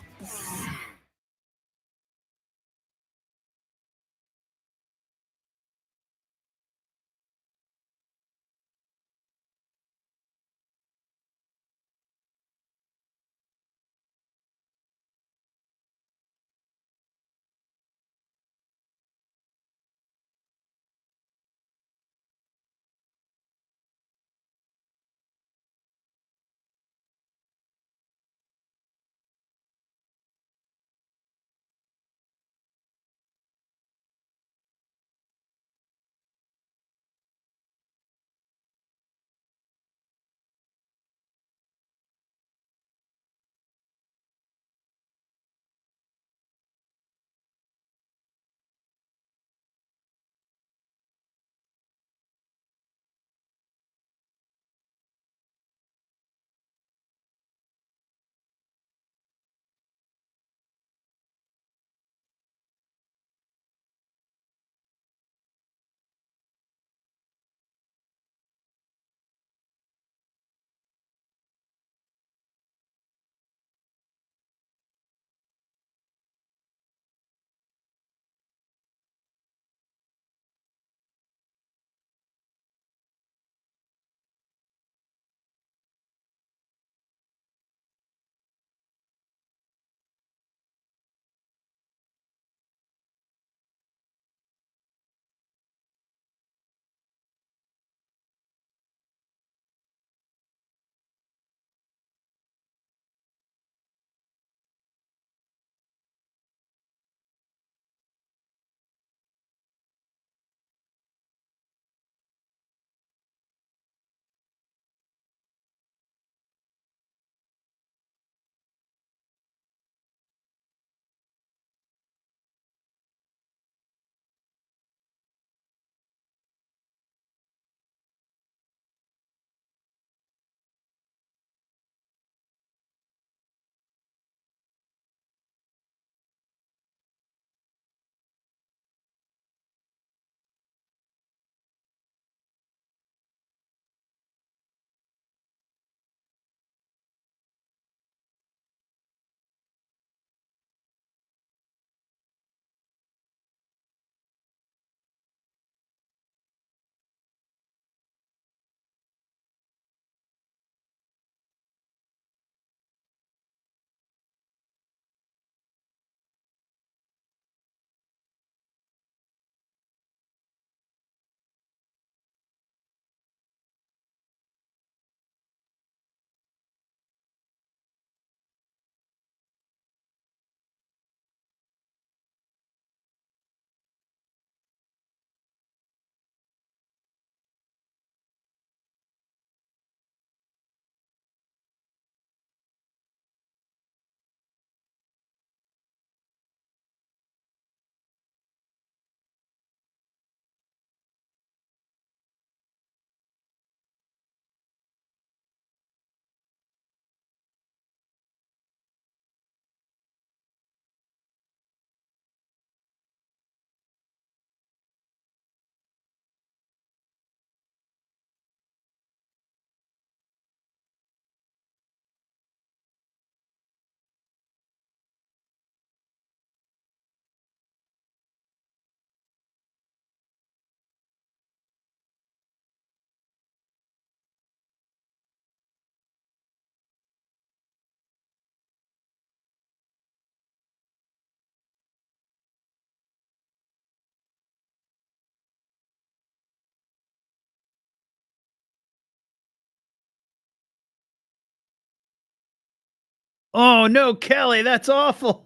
Oh, no, Kelly, that's awful.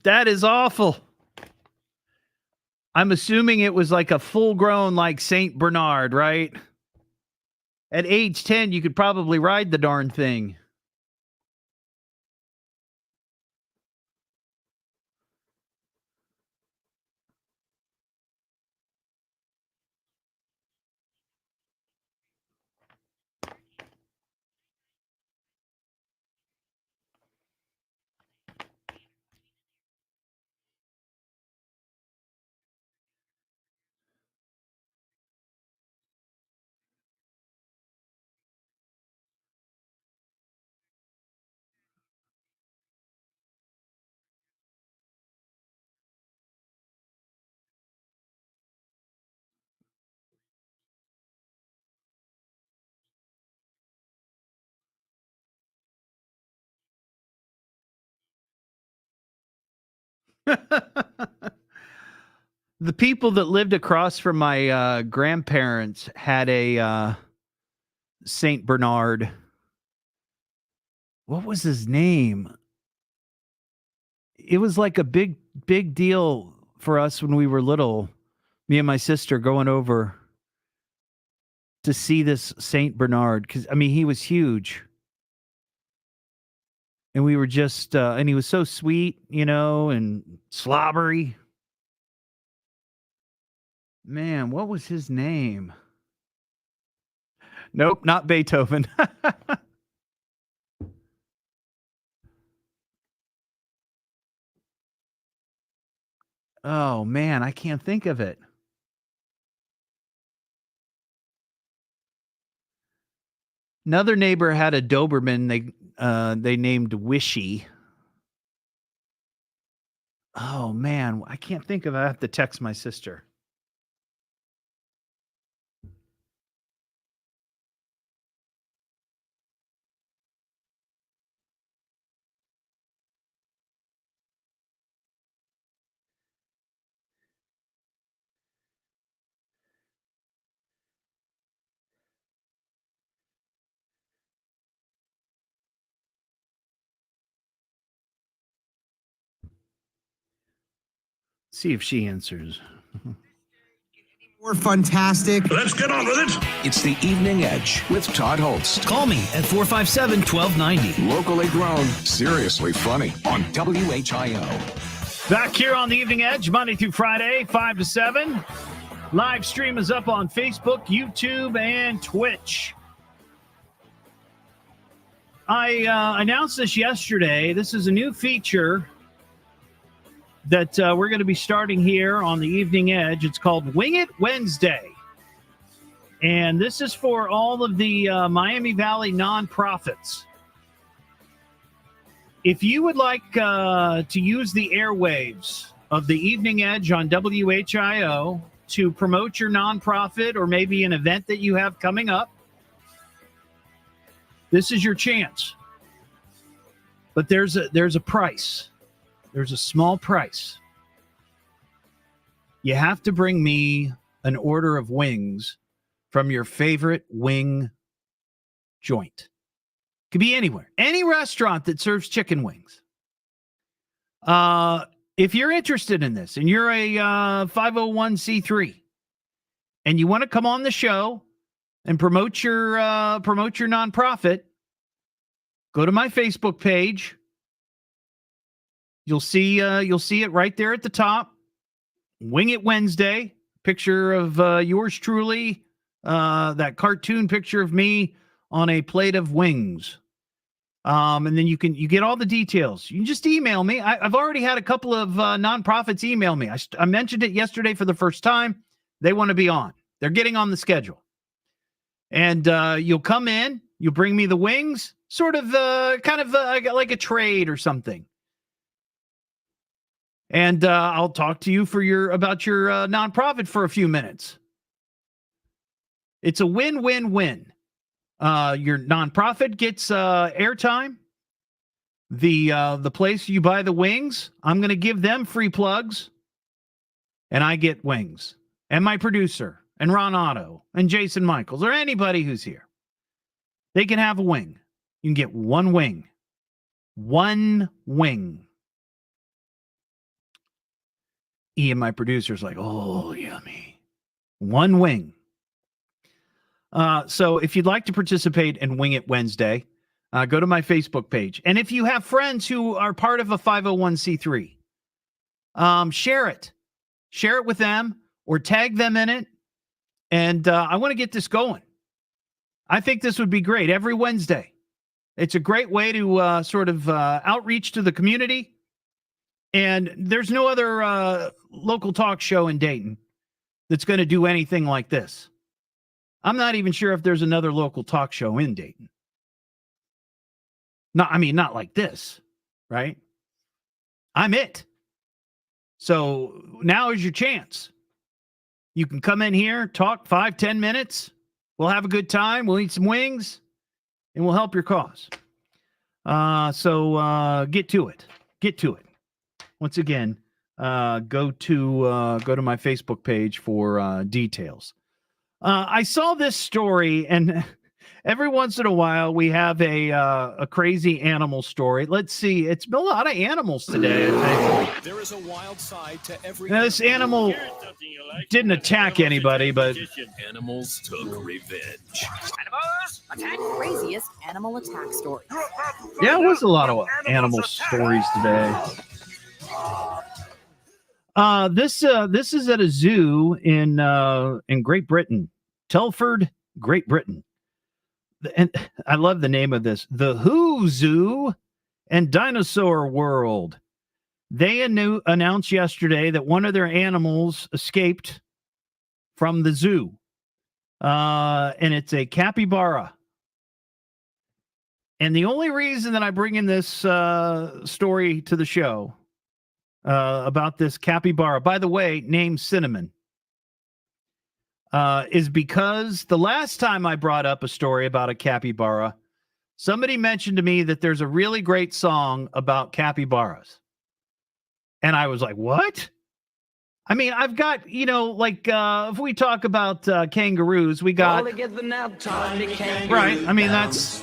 That is awful. I'm assuming it was like a full-grown, like Saint Bernard, right? At age 10, you could probably ride the darn thing. The people that lived across from my grandparents had a Saint Bernard. What was his name? It was like a big deal for us when we were little. Me and my sister going over to see this Saint Bernard, because he was huge, and we were just and he was so sweet, and slobbery. Man, what was his name? Nope, not Beethoven. Oh man, I can't think of it. Another neighbor had a Doberman they named Wishy. Oh man, I can't think of it. I have to text my sister. See if she answers. More fantastic. Let's get on with it. It's the Evening Edge with Todd Hollst. Call me at 457-1290. Locally grown, seriously funny on WHIO. Back here on the Evening Edge, Monday through Friday, 5 to 7. Live stream is up on Facebook, YouTube, and Twitch. I announced this yesterday. This is a new feature that we're going to be starting here on the Evening Edge. It's called Wing It Wednesday. And this is for all of the Miami Valley nonprofits. If you would like to use the airwaves of the Evening Edge on WHIO to promote your nonprofit or maybe an event that you have coming up, this is your chance. But there's a price. There's a small price. You have to bring me an order of wings from your favorite wing joint. Could be anywhere. Any restaurant that serves chicken wings. If you're interested in this and you're a 501c3 and you want to come on the show and promote your nonprofit, go to my Facebook page. You'll see it right there at the top. Wing It Wednesday. Picture of yours truly. That cartoon picture of me on a plate of wings. And then you get all the details. You can just email me. I've already had a couple of nonprofits email me. I mentioned it yesterday for the first time. They want to be on. They're getting on the schedule. And you'll come in. You'll bring me the wings. Sort of kind of like a trade or something. And I'll talk to you about your nonprofit for a few minutes. It's a win-win-win. Your nonprofit gets airtime. The place you buy the wings, I'm going to give them free plugs, and I get wings. And my producer, and Ron Otto, and Jason Michaels, or anybody who's here, they can have a wing. You can get one wing. One wing. Ian, my producer's like, oh, yummy. One wing. So if you'd like to participate in Wing It Wednesday, go to my Facebook page. And if you have friends who are part of a 501c3, share it. Share it with them or tag them in it. And I want to get this going. I think this would be great every Wednesday. It's a great way to sort of outreach to the community. And there's no other local talk show in Dayton that's going to do anything like this. I'm not even sure if there's another local talk show in Dayton. Not like this, right? I'm it. So now is your chance. You can come in here, talk 5-10 minutes. We'll have a good time. We'll eat some wings, and we'll help your cause. So get to it. Get to it. Once again, go to my Facebook page for details. I saw this story, and every once in a while we have a crazy animal story. Let's see. It's a lot of animals today, I think. There is a wild side to every Now, this animal didn't attack anybody, but animals took revenge. Animals attack! Craziest animal attack story. yeah, it was a lot of animal stories today. This is at a zoo in Great Britain, Telford, Great Britain. And I love the name of this, the Who Zoo and Dinosaur World. They announced yesterday that one of their animals escaped from the zoo, and it's a capybara. And the only reason that I bring in this story to the show about this capybara, by the way, named Cinnamon, is because the last time I brought up a story about a capybara, somebody mentioned to me that there's a really great song about capybaras. And I was like, what? I mean, I've got, if we talk about kangaroos, we got... Right, I mean, that's...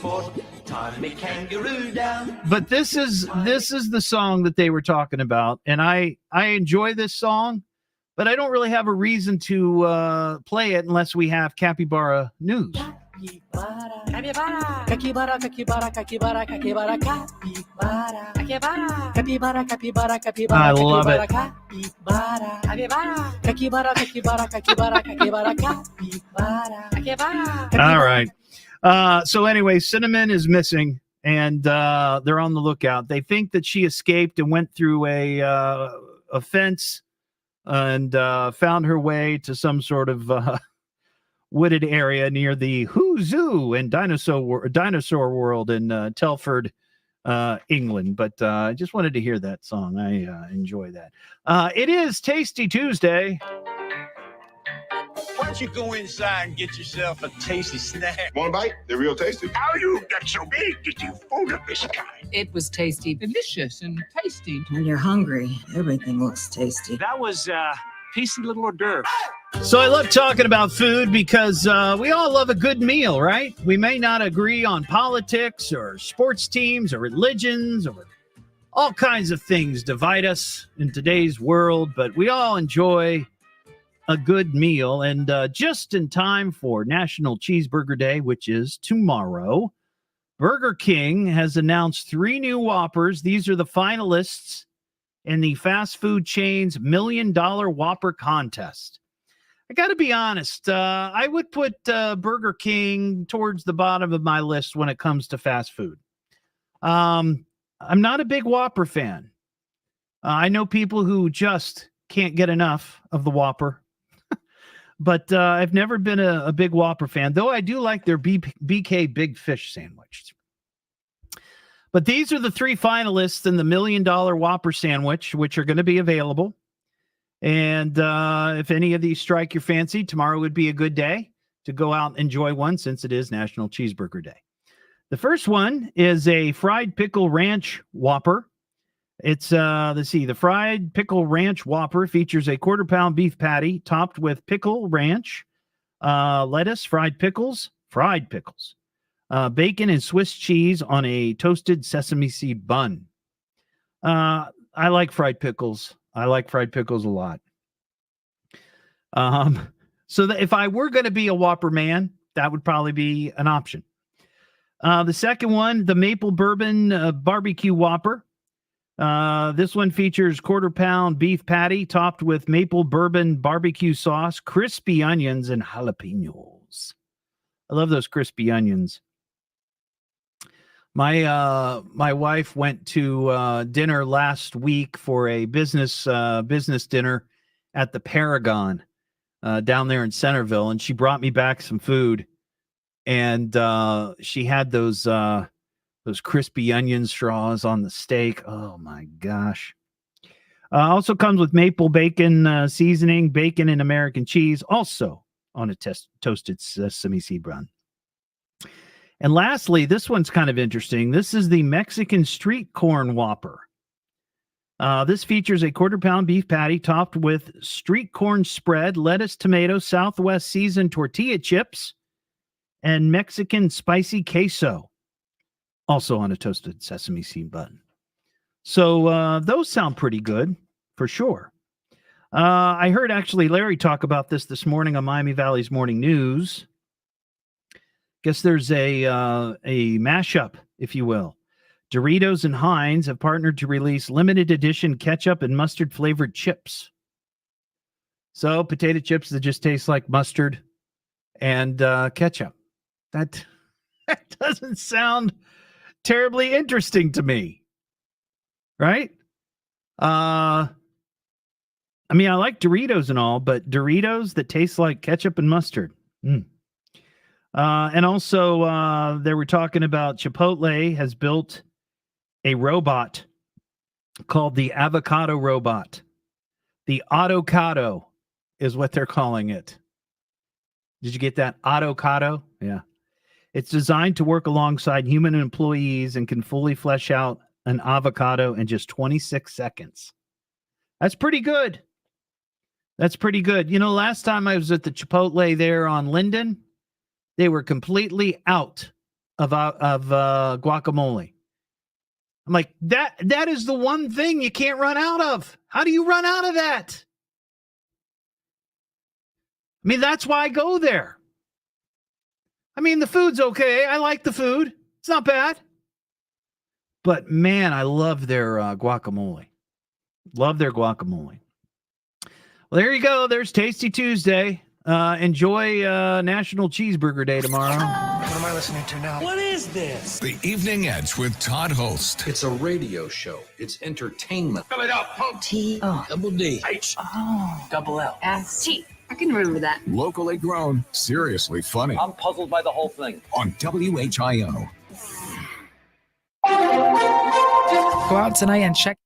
But this is the song that they were talking about, and I enjoy this song, but I don't really have a reason to play it unless we have capybara news. Capybara, capybara, capybara, capybara, capybara, capybara, capybara, capybara, capybara, capybara. I love it. Capybara, capybara, capybara, capybara, capybara, capybara, capybara, capybara. All right. So anyway, Cinnamon is missing, and they're on the lookout. They think that she escaped and went through a fence and found her way to some sort of wooded area near the Who Zoo and Dinosaur World in Telford, England. But I just wanted to hear that song. I enjoy that. It is Tasty Tuesday. Why don't you go inside and get yourself a tasty snack? Want a bite? They're real tasty. How you get so big that you food of this kind? It was tasty, delicious, and tasty. When you're hungry, everything looks tasty. That was tasty little hors d'oeuvre. So I love talking about food because we all love a good meal, right? We may not agree on politics or sports teams or religions or all kinds of things divide us in today's world, but we all enjoy a good meal. And just in time for National Cheeseburger Day, which is tomorrow, Burger King has announced 3 new Whoppers. These are the finalists in the fast food chain's $1 Million Whopper contest. I got to be honest, I would put Burger King towards the bottom of my list when it comes to fast food. I'm not a big Whopper fan. I know people who just can't get enough of the Whopper. But I've never been a big Whopper fan, though I do like their BK Big Fish sandwich. But these are the 3 finalists in the $1 Million Whopper sandwich, which are going to be available. And if any of these strike your fancy, tomorrow would be a good day to go out and enjoy one since it is National Cheeseburger Day. The first one is a fried pickle ranch Whopper. It's, the fried pickle ranch Whopper features a 1/4-pound beef patty topped with pickle ranch, lettuce, fried pickles, bacon and Swiss cheese on a toasted sesame seed bun. I like fried pickles. I like fried pickles a lot. So that if I were going to be a Whopper man, that would probably be an option. The second one, the maple bourbon barbecue Whopper. This one features 1/4-pound beef patty topped with maple bourbon barbecue sauce, crispy onions, and jalapenos. I love those crispy onions. My wife went to dinner last week for a business dinner at the Paragon down there in Centerville, and she brought me back some food, and she had those crispy onion straws on the steak. Oh my gosh. Also comes with maple bacon seasoning, bacon and American cheese, also on a toasted sesame seed bun. And lastly, this one's kind of interesting. This is the Mexican street corn Whopper. This features a quarter-pound beef patty topped with street corn spread, lettuce, tomato, Southwest seasoned tortilla chips, and Mexican spicy queso, also on a toasted sesame seed bun. So those sound pretty good, for sure. I heard actually Larry talk about this morning on Miami Valley's Morning News. Guess there's a mashup, if you will. Doritos and Heinz have partnered to release limited edition ketchup and mustard flavored chips. So potato chips that just taste like mustard and ketchup. That doesn't sound terribly interesting to me, right? I mean, I like Doritos and all, but Doritos that taste like ketchup and mustard. And also, they were talking about Chipotle has built a robot called the avocado robot. The Autocado is what they're calling it. Did you get that? Autocado? Yeah. It's designed to work alongside human employees and can fully flesh out an avocado in just 26 seconds. That's pretty good. That's pretty good. You know, last time I was at the Chipotle there on Linden, they were completely out of guacamole. I'm like, that is the one thing you can't run out of. How do you run out of that? I mean, that's why I go there. I mean, the food's okay. I like the food. It's not bad. But, man, I love their guacamole. Love their guacamole. Well, there you go. There's Tasty Tuesday. Enjoy National Cheeseburger Day tomorrow. What am I listening to now? What is this? The Evening Edge with Todd Hollst. It's a radio show. It's entertainment. Fill it up, folks. T-O. Double D. H. Oh. Double L. S-T. I can remember that. Locally grown, seriously funny. I'm puzzled by the whole thing. On WHIO. Go out tonight and check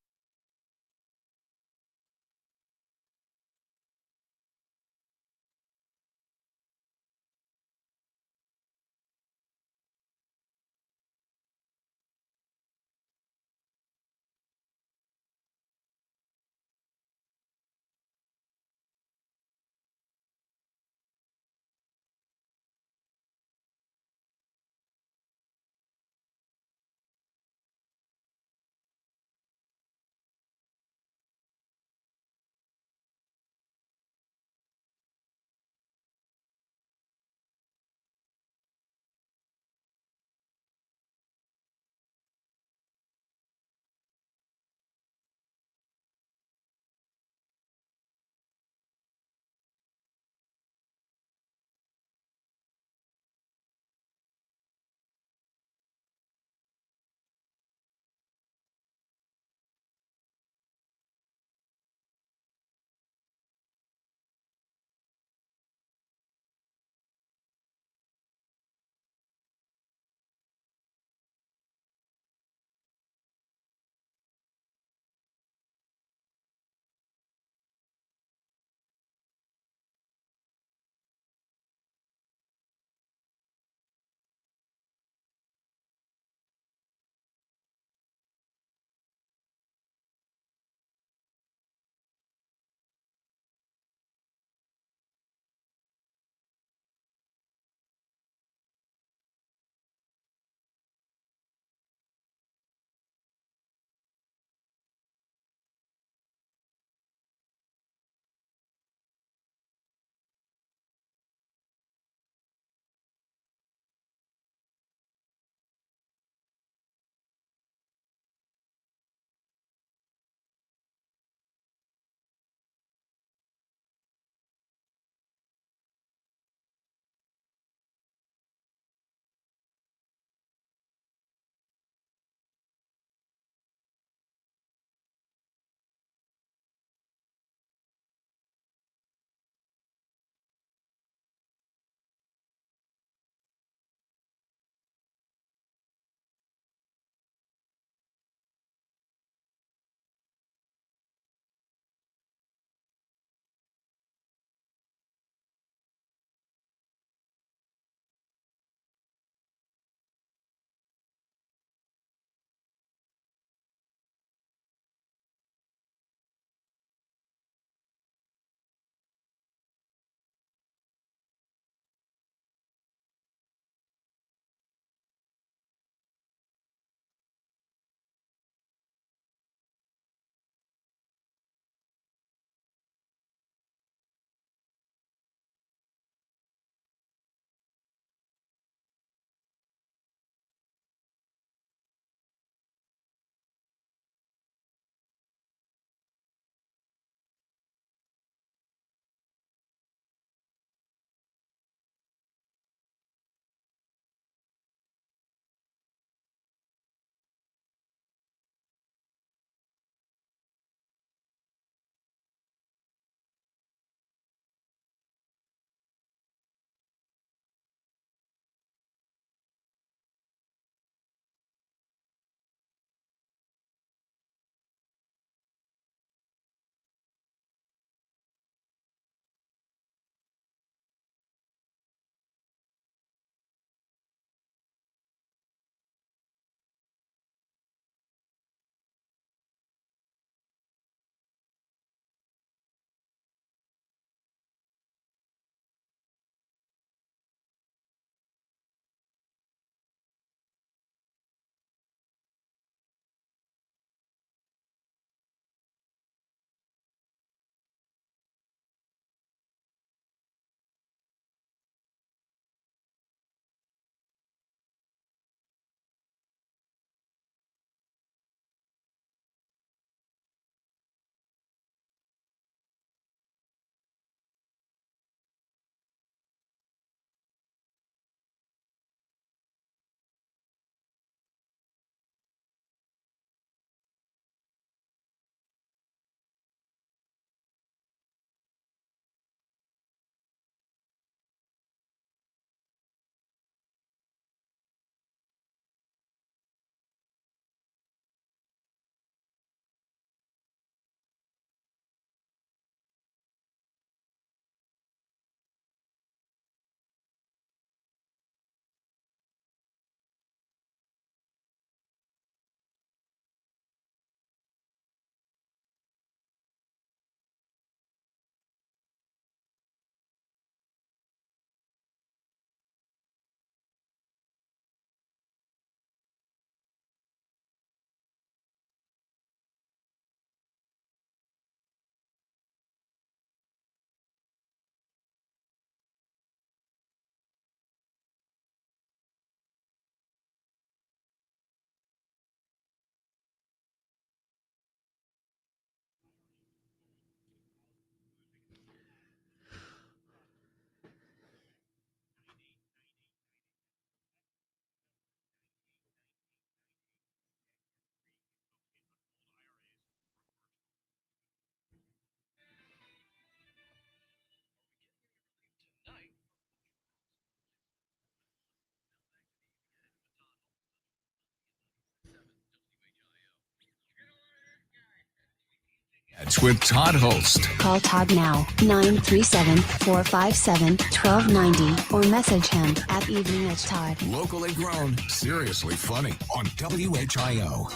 It's with Todd Hollst. Call Todd now, 937-457-1290, or message him at Evening Edge Todd. Locally grown, seriously funny on WHIO.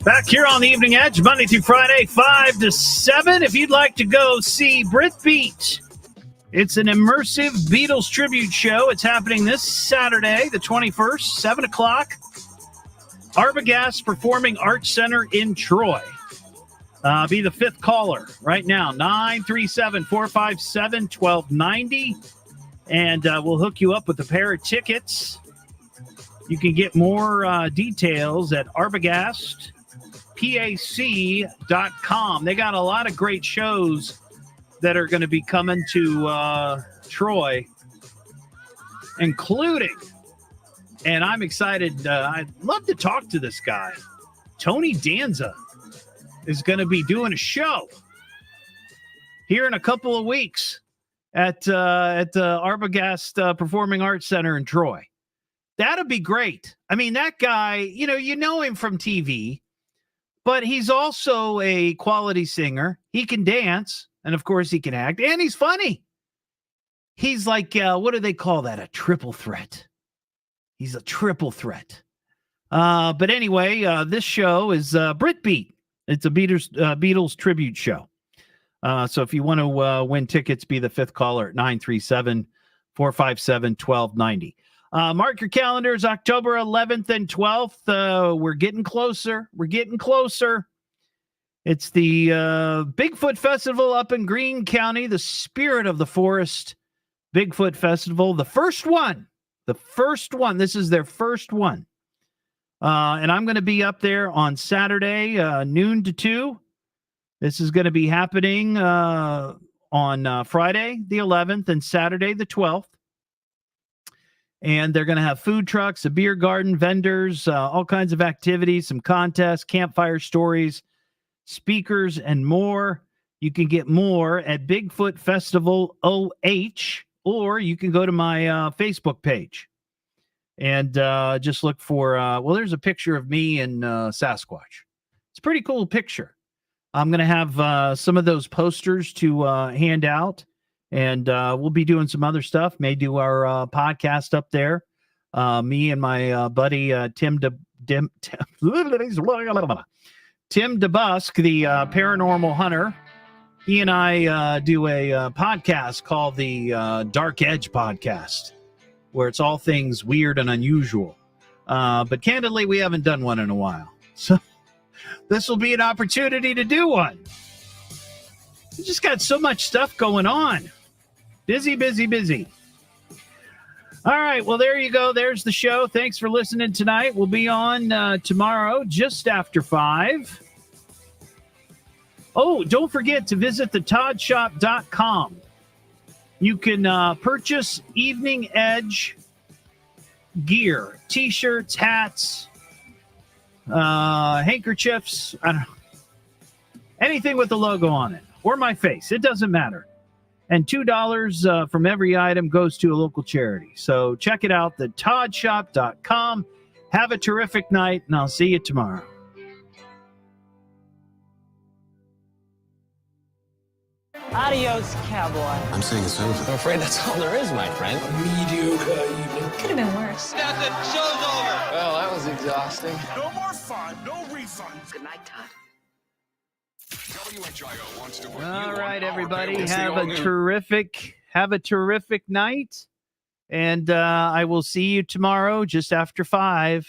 Back here on the Evening Edge, Monday through Friday, 5 to 7. If you'd like to go see BritBeat, it's an immersive Beatles tribute show. It's happening this Saturday, the 21st, 7 o'clock. Arbogast Performing Arts Center in Troy. Be the fifth caller right now, 937-457-1290. And we'll hook you up with a pair of tickets. You can get more details at arbogastpac.com. They got a lot of great shows that are going to be coming to Troy, including, and I'm excited, I'd love to talk to this guy. Tony Danza is going to be doing a show here in a couple of weeks at the Arbogast Performing Arts Center in Troy. That'd be great. I mean, that guy, you know him from TV, but he's also a quality singer. He can dance, and of course he can act, and he's funny. He's like, what do they call that? A triple threat. He's a triple threat. But anyway, this show is BritBeat. It's a Beatles tribute show. So if you want to win tickets, be the fifth caller at 937-457-1290. Mark your calendars, October 11th and 12th. We're getting closer. It's the Bigfoot Festival up in Greene County, the Spirit of the Forest Bigfoot Festival. The first one. This is their first one. And I'm going to be up there on Saturday, noon to 2. This is going to be happening on Friday, the 11th, and Saturday, the 12th. And they're going to have food trucks, a beer garden, vendors, all kinds of activities, some contests, campfire stories, speakers, and more. You can get more at Bigfoot Festival OH, or you can go to my Facebook page and just look for, there's a picture of me and Sasquatch. It's a pretty cool picture. I'm going to have some of those posters to hand out. And we'll be doing some other stuff. May do our podcast up there. Me and my buddy Tim DeBusk, the paranormal hunter. He and I do a podcast called the Dark Edge Podcast, where it's all things weird and unusual. But candidly, we haven't done one in a while. So this will be an opportunity to do one. We just got so much stuff going on. Busy. All right, well, there you go. There's the show. Thanks for listening tonight. We'll be on tomorrow just after 5. Oh, don't forget to visit thetoddshop.com. You can purchase Evening Edge gear, T-shirts, hats, handkerchiefs, I don't know, anything with the logo on it, or my face. It doesn't matter. And $2 from every item goes to a local charity. So check it out, thetoddshop.com. Have a terrific night, and I'll see you tomorrow. Adios, cowboy. I'm saying it's over. I'm afraid that's all there is, my friend. A mediocre evening. Could have been worse. That's it. Show's over. Well, that was exhausting. No more fun, no refunds. Good night, Todd. WHIO wants to put All you right, on everybody, our have a terrific night, and I will see you tomorrow just after 5.